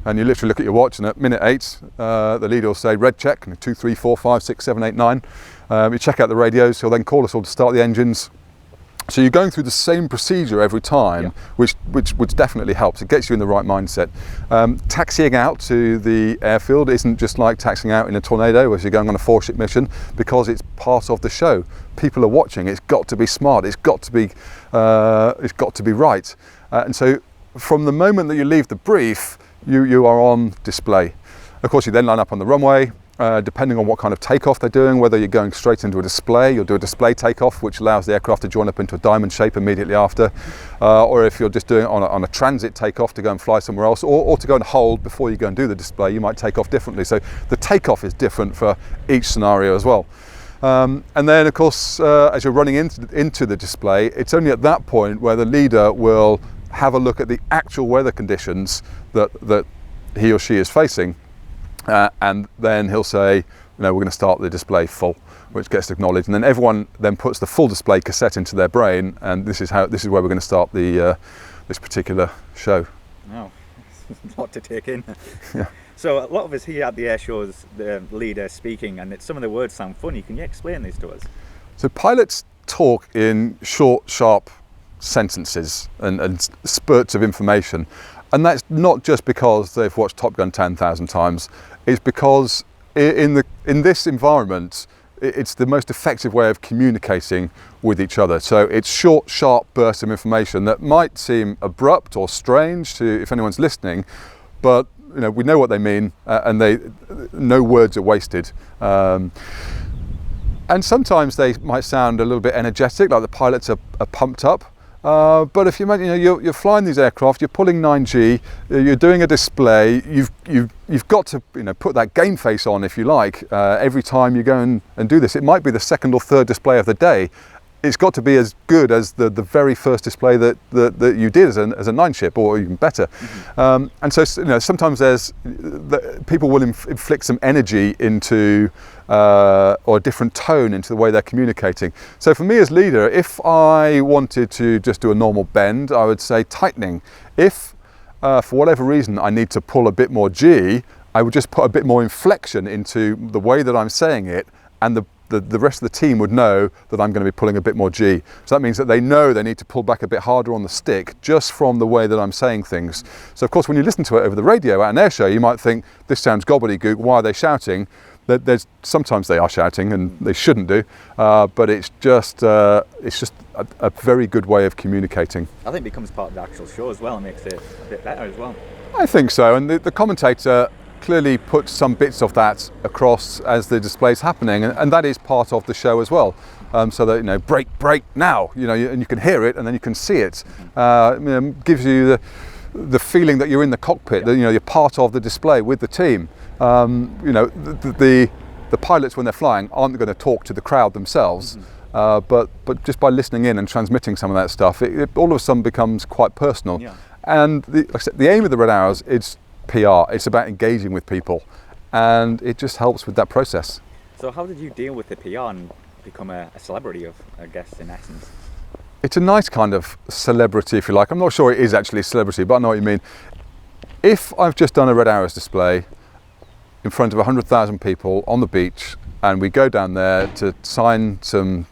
and you literally look at your watch, and at minute 8, the leader will say red check, 2, 3, 4, 5, 6, 7, 8, 9. You check out the radios. He'll then call us all to start the engines. So you're going through the same procedure every time, which definitely helps. It gets you in the right mindset. Taxiing out to the airfield isn't just like taxiing out in a Tornado as you're going on a 4-ship mission, because it's part of the show. People are watching. It's got to be smart. It's got to be right. And so from the moment that you leave the brief, you are on display. Of course, you then line up on the runway, depending on what kind of takeoff they're doing, whether you're going straight into a display, you'll do a display takeoff, which allows the aircraft to join up into a diamond shape immediately after, or if you're just doing it on a transit takeoff to go and fly somewhere else, or to go and hold before you go and do the display, you might take off differently. So the takeoff is different for each scenario as well. And then, of course, as you're running into the display, it's only at that point where the leader will have a look at the actual weather conditions that he or she is facing. And then he'll say, we're going to start the display full, which gets acknowledged, and then everyone then puts the full display cassette into their brain, and this is where we're going to start the this particular show. Wow, it's a lot to take in. Yeah. So a lot of us here at the air shows, the leader speaking, and some of the words sound funny. Can you explain these to us? So pilots talk in short, sharp sentences and spurts of information. And that's not just because they've watched Top Gun 10,000 times. It's because in this environment, it's the most effective way of communicating with each other. So it's short, sharp bursts of information that might seem abrupt or strange to if anyone's listening, but we know what they mean, and no words are wasted. And sometimes they might sound a little bit energetic, like the pilots are pumped up. But if you imagine, you're flying these aircraft, you're pulling 9G, you're doing a display, you've got to put that game face on, if you like, every time you go and do this. It might be the second or third display of the day. It's got to be as good as the very first display that you did as a 9 ship, or even better. Mm-hmm. And so sometimes people will inflict some energy into or a different tone into the way they're communicating. So for me as leader, if I wanted to just do a normal bend, I would say tightening. If for whatever reason I need to pull a bit more G, I would just put a bit more inflection into the way that I'm saying it, and the rest of the team would know that I'm going to be pulling a bit more G. So that means that they know they need to pull back a bit harder on the stick just from the way that I'm saying things. So of course, when you listen to it over the radio at an air show, you might think, this sounds gobbledygook, why are they shouting? Sometimes they are shouting, and they shouldn't do, but it's just a very good way of communicating. I think it becomes part of the actual show as well, and makes it a bit better as well. I think so, and the commentator clearly puts some bits of that across as the display's happening, and that is part of the show as well. So that break now, and you can hear it and then you can see it. Gives you the feeling that you're in the cockpit, that you're part of the display with the team. The pilots, when they're flying, aren't going to talk to the crowd themselves, but just by listening in and transmitting some of that stuff, it all of a sudden becomes quite personal. Yeah. And the aim of the Red Arrows is PR. It's about engaging with people, and it just helps with that process. So how did you deal with the PR and become a celebrity, I guess, in essence? It's a nice kind of celebrity, if you like. I'm not sure it is actually a celebrity, but I know what you mean. If I've just done a Red Arrows display in front of 100,000 people on the beach, and we go down there to sign some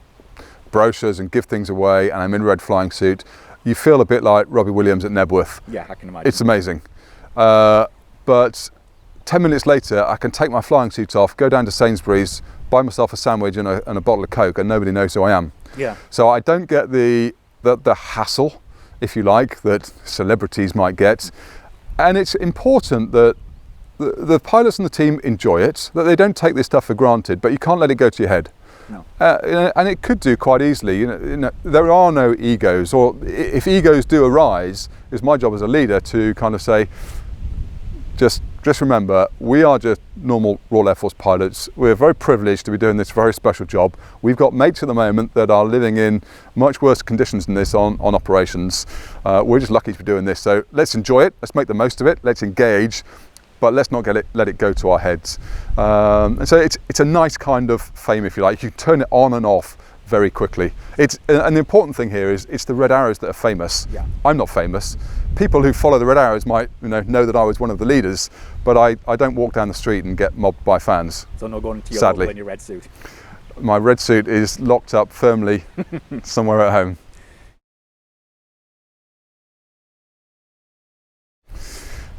brochures and give things away, and I'm in a red flying suit, you feel a bit like Robbie Williams at Nebworth. Yeah, I can imagine. It's amazing. But 10 minutes later, I can take my flying suit off, go down to Sainsbury's, buy myself a sandwich and a bottle of Coke, and nobody knows who I am. Yeah. So I don't get the hassle, if you like, that celebrities might get. And it's important that the pilots and the team enjoy it, that they don't take this stuff for granted, but you can't let it go to your head. No. And it could do quite easily. There are no egos, or if egos do arise, it's my job as a leader to kind of say, just remember, we are just normal Royal Air Force pilots. We're very privileged to be doing this very special job. We've got mates at the moment that are living in much worse conditions than this on operations. We're just lucky to be doing this. So let's enjoy it. Let's make the most of it. Let's engage, but let's not let it go to our heads. And so it's a nice kind of fame, if you like. You can turn it on and off very quickly. And the important thing here is it's the Red Arrows that are famous. Yeah. I'm not famous. People who follow the Red Arrows might know that I was one of the leaders, but I don't walk down the street and get mobbed by fans. So no going to your sadly. in your red suit. My red suit is locked up firmly somewhere at home.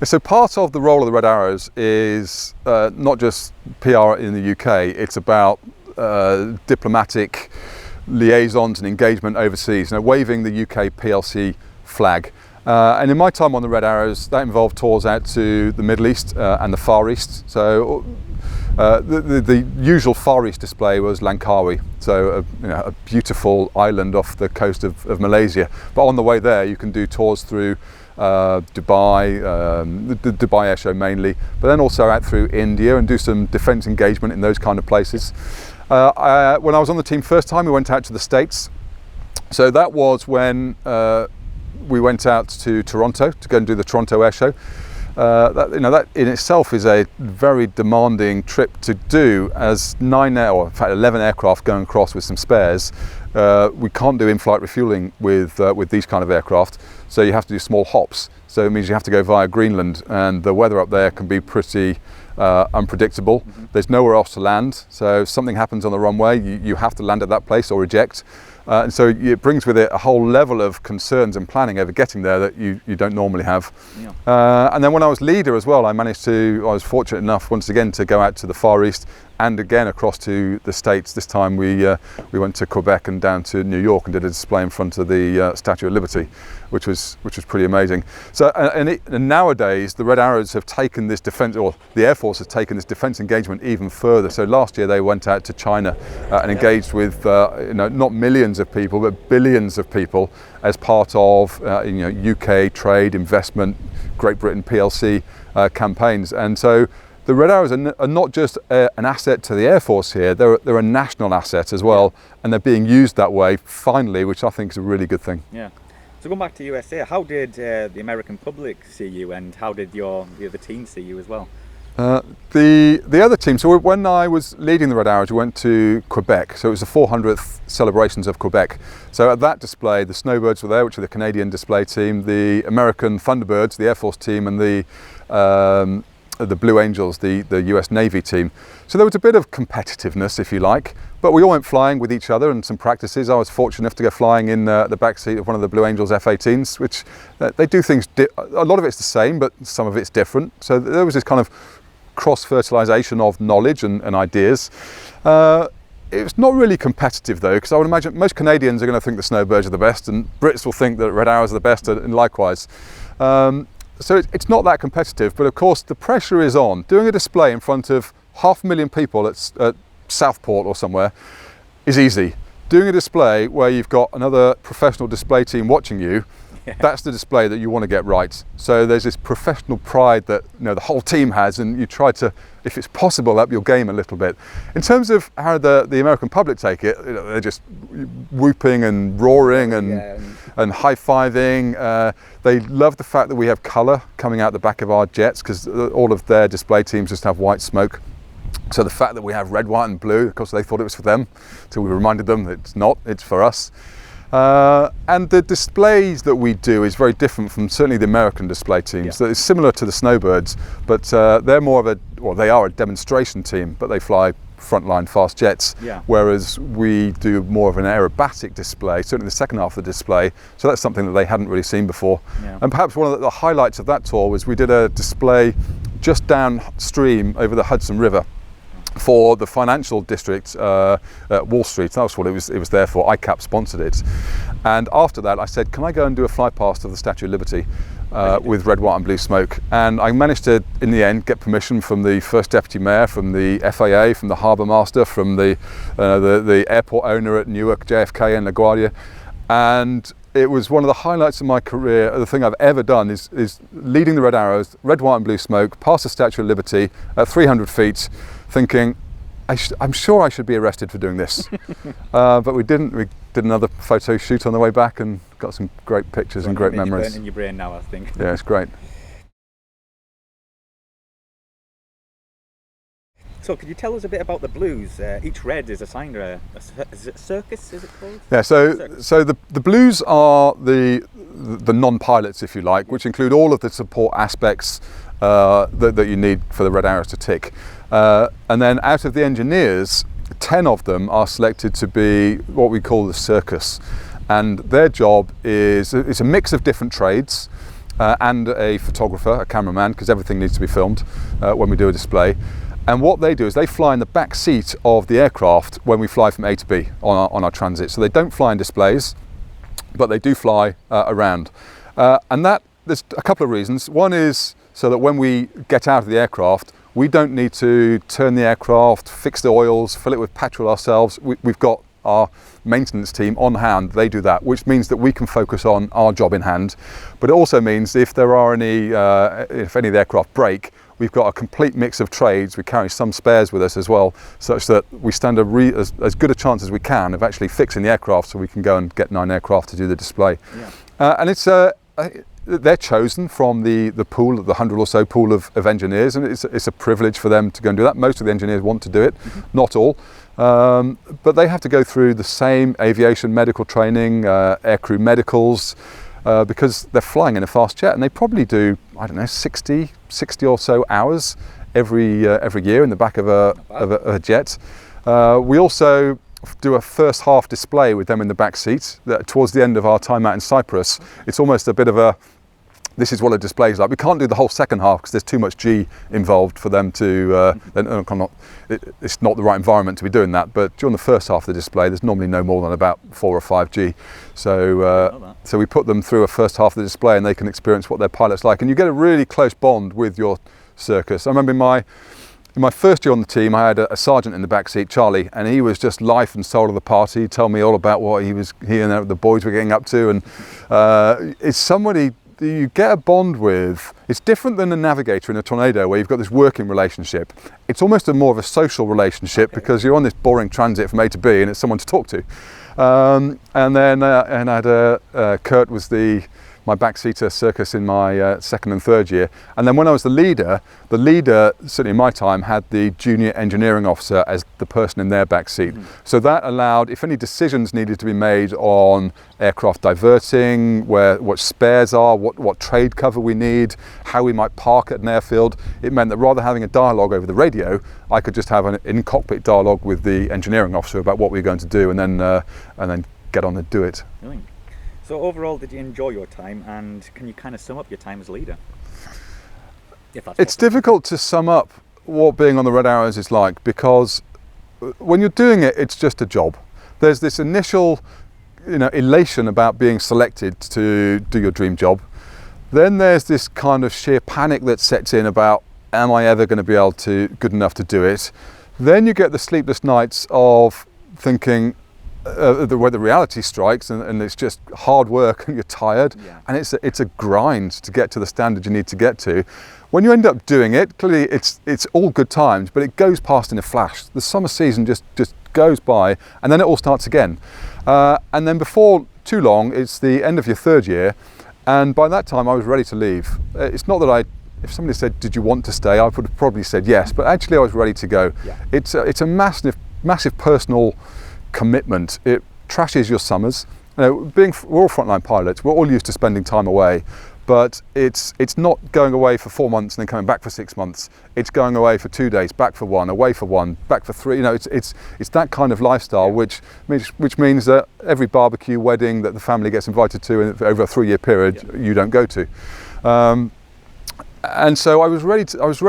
So part of the role of the Red Arrows is not just PR in the UK, it's about diplomatic liaisons and engagement overseas, waving the UK PLC flag. And in my time on the Red Arrows, that involved tours out to the Middle East and the Far East. So the usual Far East display was Langkawi, so a beautiful island off the coast of Malaysia. But on the way there, you can do tours through Dubai, the Dubai Air Show mainly, but then also out through India and do some defence engagement in those kind of places. When I was on the team first time, we went out to the States. So that was when we went out to Toronto to go and do the Toronto Air Show. That in itself is a very demanding trip to do, as 11 aircraft going across with some spares. We can't do in-flight refueling with these kind of aircraft, so you have to do small hops. So it means you have to go via Greenland, and the weather up there can be pretty unpredictable. Mm-hmm. There's nowhere else to land, so if something happens on the runway, you have to land at that place or eject. And so it brings with it a whole level of concerns and planning over getting there that you don't normally have. Yeah. And then when I was leader as well, I was fortunate enough once again to go out to the Far East and again across to the States. This time we went to Quebec and down to New York and did a display in front of the Statue of Liberty, which was pretty amazing. So and nowadays the Red Arrows have taken this defence, or the Air Force has taken this defence engagement even further. So last year they went out to China and engaged with not millions of people but billions of people as part of UK trade, investment, Great Britain PLC campaigns. And so the Red Arrows are not just an asset to the Air Force here, they're a national asset as well, and they're being used that way finally, which I think is a really good thing. Yeah. So going back to USA, how did the American public see you, and how did the other team see you as well? The other team, so when I was leading the Red Arrows, we went to Quebec, so it was the 400th celebrations of Quebec. So at that display, the Snowbirds were there, which are the Canadian display team, the American Thunderbirds, the Air Force team, and the Blue Angels, the US Navy team. So there was a bit of competitiveness, if you like, but we all went flying with each other and some practices. I was fortunate enough to go flying in the back seat of one of the Blue Angels F-18s, which they do things, a lot of it's the same, but some of it's different. So there was this kind of cross-fertilisation of knowledge and ideas. It's not really competitive though, because I would imagine most Canadians are going to think the Snowbirds are the best, and Brits will think that Red Arrows are the best, and likewise. So it's not that competitive, but of course the pressure is on. Doing a display in front of 500,000 people at Southport or somewhere is easy. Doing a display where you've got another professional display team watching you, that's the display that you want to get right. So there's this professional pride that the whole team has, and you try to, if it's possible, up your game a little bit. In terms of how the American public take it, they're just whooping and roaring and high-fiving. They love the fact that we have colour coming out the back of our jets, because all of their display teams just have white smoke. So the fact that we have red, white and blue, of course they thought it was for them, until we reminded them that it's not, it's for us. And the displays that we do is very different from certainly the American display teams. Yeah. So it's similar to the Snowbirds, but they're more of they are a demonstration team, but they fly frontline fast jets, whereas we do more of an aerobatic display, certainly the second half of the display. So that's something that they hadn't really seen before. Yeah. And perhaps one of the highlights of that tour was we did a display just downstream over the Hudson River for the financial district at Wall Street. That was what it was there for. ICAP sponsored it. And after that I said, can I go and do a fly past of the Statue of Liberty with red, white and blue smoke? And I managed to, in the end, get permission from the First Deputy Mayor, from the FAA, from the Harbour Master, from the airport owner at Newark, JFK and LaGuardia. And it was one of the highlights of my career. The thing I've ever done is leading the Red Arrows, red, white and blue smoke, past the Statue of Liberty at 300 feet, thinking, I'm sure I should be arrested for doing this. But we didn't. We did another photo shoot on the way back and got some great pictures and great memories. Burnt in your brain now, I think. Yeah, it's great. So could you tell us a bit about the Blues? Each red is assigned a circus, is it called? Yeah, so the Blues are the non-pilots, if you like, which include all of the support aspects that you need for the Red Arrows to tick. And then out of the engineers, 10 of them are selected to be what we call the circus. And their job is, it's a mix of different trades and a photographer, a cameraman, because everything needs to be filmed when we do a display. And what they do is they fly in the back seat of the aircraft when we fly from A to B on our transit. So they don't fly in displays, but they do fly around. And there's a couple of reasons. One is so that when we get out of the aircraft, we don't need to turn the aircraft, fix the oils, fill it with petrol ourselves. We've got our maintenance team on hand. They do that, which means that we can focus on our job in hand. But it also means if there are if any of the aircraft break, we've got a complete mix of trades. We carry some spares with us as well, such that we stand as good a chance as we can of actually fixing the aircraft, so we can go and get 9 aircraft to do the display. Yeah. And it's they're chosen from the pool, the 100 or so pool of engineers, and it's a privilege for them to go and do that. Most of the engineers want to do it, not all, but they have to go through the same aviation medical training, aircrew medicals, because they're flying in a fast jet, and they probably do, I don't know, 60 or so hours every year in the back of a jet. We also do a first half display with them in the back seat. Towards the end of our time out in Cyprus, it's almost a bit of a, this is what a display is like. We can't do the whole second half because there's too much G involved for them to, it's not the right environment to be doing that, but during the first half of the display there's normally no more than about 4 or 5 G. So we put them through a first half of the display and they can experience what their pilot's like, and you get a really close bond with your circus. I remember in my first year on the team, I had a sergeant in the back seat, Charlie, and he was just life and soul of the party. He'd tell me all about what he and the boys were getting up to, and it's somebody you get a bond with. It's different than a navigator in a Tornado where you've got this working relationship. It's almost more of a social relationship, because you're on this boring transit from A to B and it's someone to talk to. And I had Kurt was my backseater circus in my second and third year, and then when I was the leader certainly in my time had the junior engineering officer as the person in their back seat. So that allowed, if any decisions needed to be made on aircraft diverting, what spares are, what trade cover we need, how we might park at an airfield, it meant that rather than having a dialogue over the radio, I could just have an in-cockpit dialogue with the engineering officer about what we were going to do, and then get on and do it. Brilliant. So overall, did you enjoy your time, and can you kind of sum up your time as leader? It's difficult to sum up what being on the Red Arrows is like, because when you're doing it, it's just a job. There's this initial, elation about being selected to do your dream job. Then there's this kind of sheer panic that sets in about, am I ever going to be good enough to do it? Then you get the sleepless nights of thinking, where the reality strikes, and it's just hard work and you're tired, and it's a grind to get to the standard you need to get to. When you end up doing it, clearly it's all good times, but it goes past in a flash. The summer season just goes by, and then it all starts again. And then before too long, it's the end of your third year, and by that time I was ready to leave. It's not that if somebody said, did you want to stay, I would have probably said yes, but actually I was ready to go. It's a massive personal commitment. It trashes your summers. We're all frontline pilots. We're all used to spending time away, but it's not going away for 4 months and then coming back for 6 months. It's going away for 2 days, back for 1, away for 1, back for 3. It's that kind of lifestyle, which means that every barbecue, wedding that the family gets invited to over a 3-year period, you don't go to. And so I was ready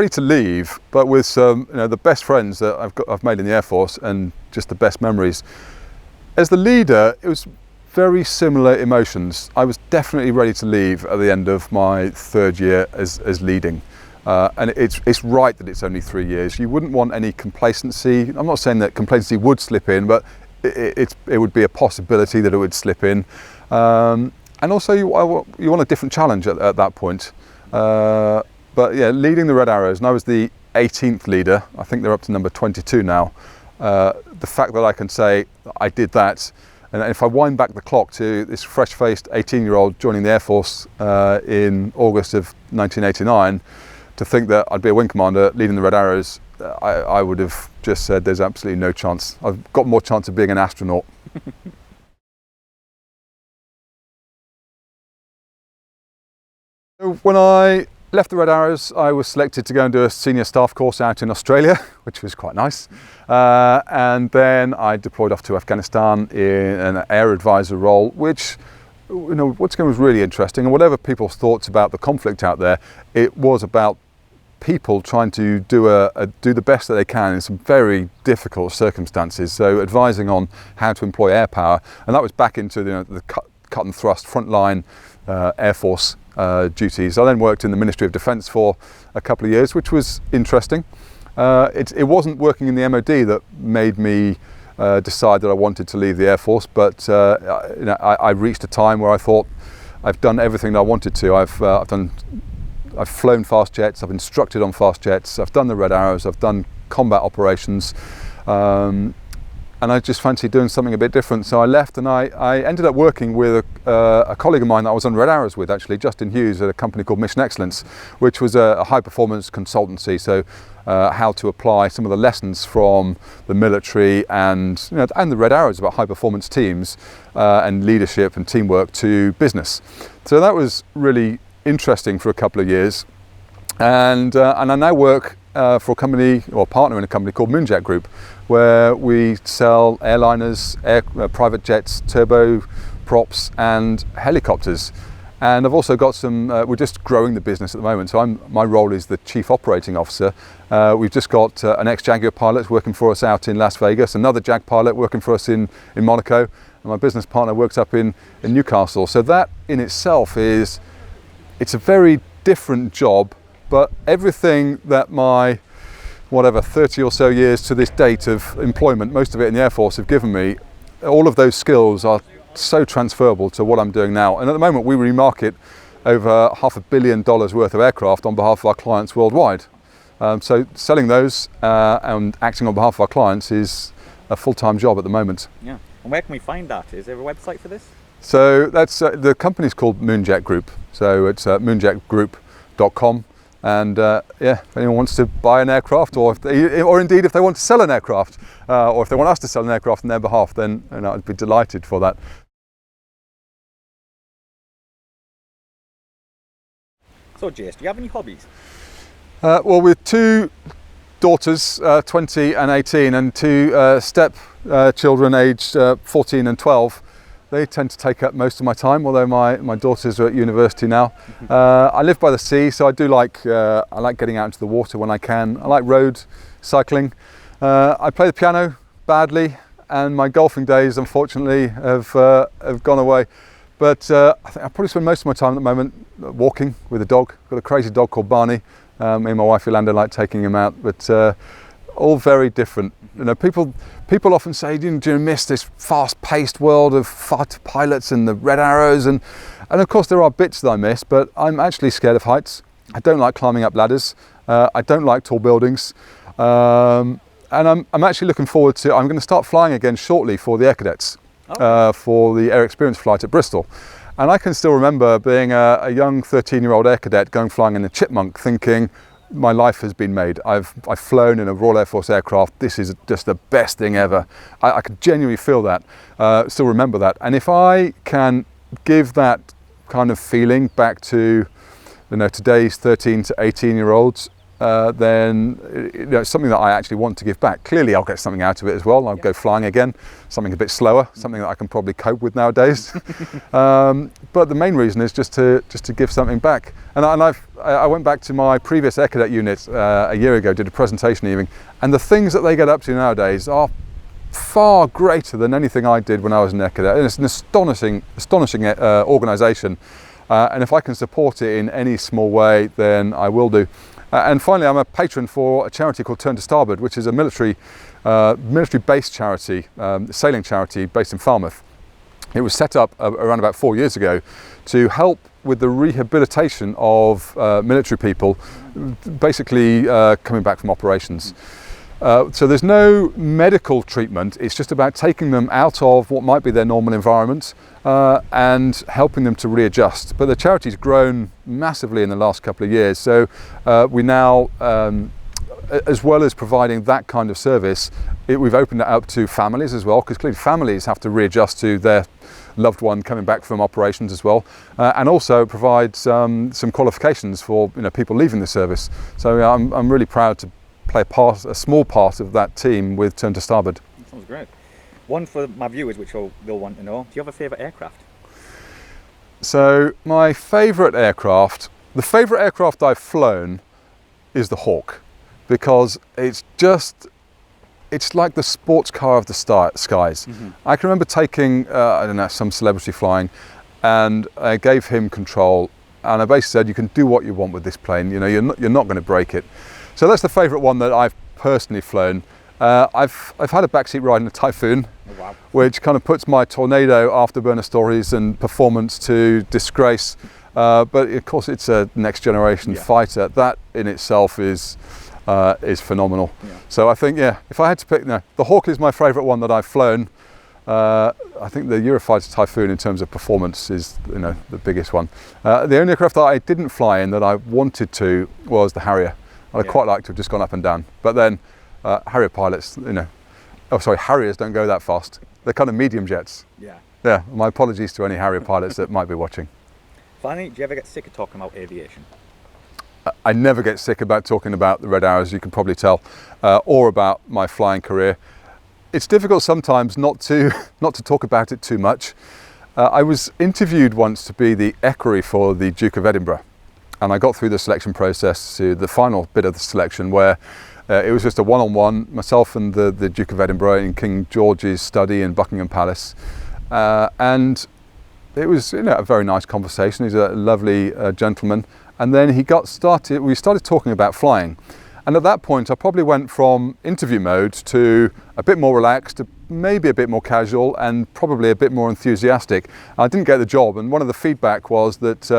to leave, but with some, the best friends that I've made in the Air Force, and just the best memories. As the leader, it was very similar emotions. I was definitely ready to leave at the end of my third year as leading. And it's right that it's only 3 years. You wouldn't want any complacency. I'm not saying that complacency would slip in, but it would be a possibility that it would slip in. And also you want a different challenge at that point. But yeah, leading the Red Arrows, and I was the 18th leader. I think they're up to number 22 now. The fact that I can say I did that, and if I wind back the clock to this fresh-faced 18-year-old joining the Air Force in August of 1989, to think that I'd be a wing commander leading the Red Arrows, I would have just said there's absolutely no chance. I've got more chance of being an astronaut. When I left the Red Arrows, I was selected to go and do a senior staff course out in Australia, which was quite nice. And then I deployed off to Afghanistan in an air advisor role, which, what's going was really interesting. And whatever people's thoughts about the conflict out there, it was about people trying to do the best that they can in some very difficult circumstances. So advising on how to employ air power, and that was back into the cut and thrust frontline Air Force duties. I then worked in the Ministry of Defence for a couple of years, which was interesting. It wasn't working in the MOD that made me decide that I wanted to leave the Air Force, but I reached a time where I thought I've done everything that I wanted to. I've flown fast jets, I've instructed on fast jets, I've done the Red Arrows, I've done combat operations, and I just fancied doing something a bit different. So I left, and I ended up working with a colleague of mine that I was on Red Arrows with, actually, Justin Hughes, at a company called Mission Excellence, which was a high performance consultancy. So how to apply some of the lessons from the military and the Red Arrows about high performance teams and leadership and teamwork to business. So that was really interesting for a couple of years, and I now work for a company, or partner in a company called Moonjet Group, where we sell airliners, private jets, turboprops and helicopters. And I've also got some, we're just growing the business at the moment, so my role is the Chief Operating Officer. We've just got an ex-Jaguar pilot working for us out in Las Vegas, another Jag pilot working for us in Monaco, and my business partner works up in Newcastle. So that in itself it's a very different job, but everything that my 30 or so years to this date of employment, most of it in the Air Force, have given me, all of those skills are so transferable to what I'm doing now. And at the moment we remarket over $500 million worth of aircraft on behalf of our clients worldwide. So selling those and acting on behalf of our clients is a full-time job at the moment. Yeah. And where can we find that? Is there a website for this? So that's the company's called Moonjet Group. So it's moonjetgroup.com. And if anyone wants to buy an aircraft, or indeed if they want to sell an aircraft, or if they want us to sell an aircraft on their behalf, then I'd be delighted for that. So Jas, do you have any hobbies? Well, with two daughters, 20 and 18, and two step children aged 14 and 12, they tend to take up most of my time, although my daughters are at university now. I live by the sea, so I like getting out into the water when I can. I like road cycling. I play the piano badly, and my golfing days, unfortunately, have gone away. But I think I probably spend most of my time at the moment walking with a dog. I've got a crazy dog called Barney. Me and my wife Yolanda like taking him out, but all very different. People often say, do you miss this fast-paced world of fighter pilots and the Red Arrows? And of course there are bits that I miss, but I'm actually scared of heights. I don't like climbing up ladders. I don't like tall buildings. And I'm actually looking forward to, I'm going to start flying again shortly for the Air Cadets, for the Air Experience flight at Bristol. And I can still remember being a young 13-year-old Air Cadet going flying in a Chipmunk, thinking, my life has been made. I've flown in a Royal Air Force aircraft. This is just the best thing ever. I could genuinely feel that, still remember that. And if I can give that kind of feeling back to today's 13 to 18-year-olds, then it's something that I actually want to give back. Clearly I'll get something out of it as well. I'll go flying again, something a bit slower, something that I can probably cope with nowadays. But the main reason is just to give something back. And I went back to my previous Air Cadet unit a year ago, did a presentation evening, and the things that they get up to nowadays are far greater than anything I did when I was an Air Cadet. And it's an astonishing organisation. And if I can support it in any small way, then I will do. And finally, I'm a patron for a charity called Turn to Starboard, which is a military-based charity, sailing charity based in Falmouth. It was set up around about 4 years ago to help with the rehabilitation of military people, basically coming back from operations. So there's no medical treatment, it's just about taking them out of what might be their normal environment and helping them to readjust. But the charity's grown massively in the last couple of years, so we now, as well as providing that kind of service, we've opened it up to families as well, because clearly families have to readjust to their loved one coming back from operations as well, and also provides some qualifications for people leaving the service. So I'm really proud to play a small part of that team with Turn to Starboard. That sounds great. One for my viewers, which they'll want to know, do you have a favourite aircraft? So my favourite aircraft, the favourite aircraft I've flown is the Hawk, because it's like the sports car of the skies. Mm-hmm. I can remember taking, some celebrity flying, and I gave him control, and I basically said, you can do what you want with this plane, you know, you're not going to break it. So that's the favourite one that I've personally flown. I've had a backseat ride in a Typhoon, Oh, wow. which kind of puts my Tornado afterburner stories and performance to disgrace. But of course, it's a next generation fighter. That in itself is phenomenal. Yeah. So I think, yeah, if I had to pick, no, the Hawk is my favourite one that I've flown. I think the Eurofighter Typhoon in terms of performance is, you know, the biggest one. The only aircraft that I didn't fly in that I wanted to was the Harrier. I'd quite like to have just gone up and down, but then Harrier pilots, you know, oh sorry, Harriers don't go that fast. They're kind of medium jets. Yeah. Yeah, my apologies to any Harrier pilots that might be watching. Finally, do you ever get sick of talking about aviation? I never get sick about talking about the Red Arrows, you can probably tell, or about my flying career. It's difficult sometimes not to talk about it too much. I was interviewed once to be the Aircrew for the Duke of Edinburgh, and I got through the selection process to the final bit of the selection where it was just a one-on-one, myself and the Duke of Edinburgh in King George's study in Buckingham Palace, and it was, you know, a very nice conversation. He's a lovely gentleman, and then we started talking about flying. And at that point, I probably went from interview mode to a bit more relaxed, to maybe a bit more casual, and probably a bit more enthusiastic. I didn't get the job, and one of the feedback was that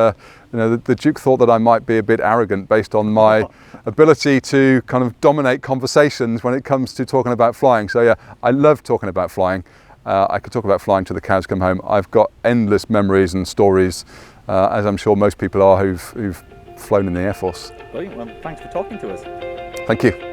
you know, the Duke thought that I might be a bit arrogant based on my ability to kind of dominate conversations when it comes to talking about flying. So yeah, I love talking about flying. I could talk about flying till the cows come home. I've got endless memories and stories, as I'm sure most people are who've flown in the Air Force. Brilliant. Well, thanks for talking to us. Thank you.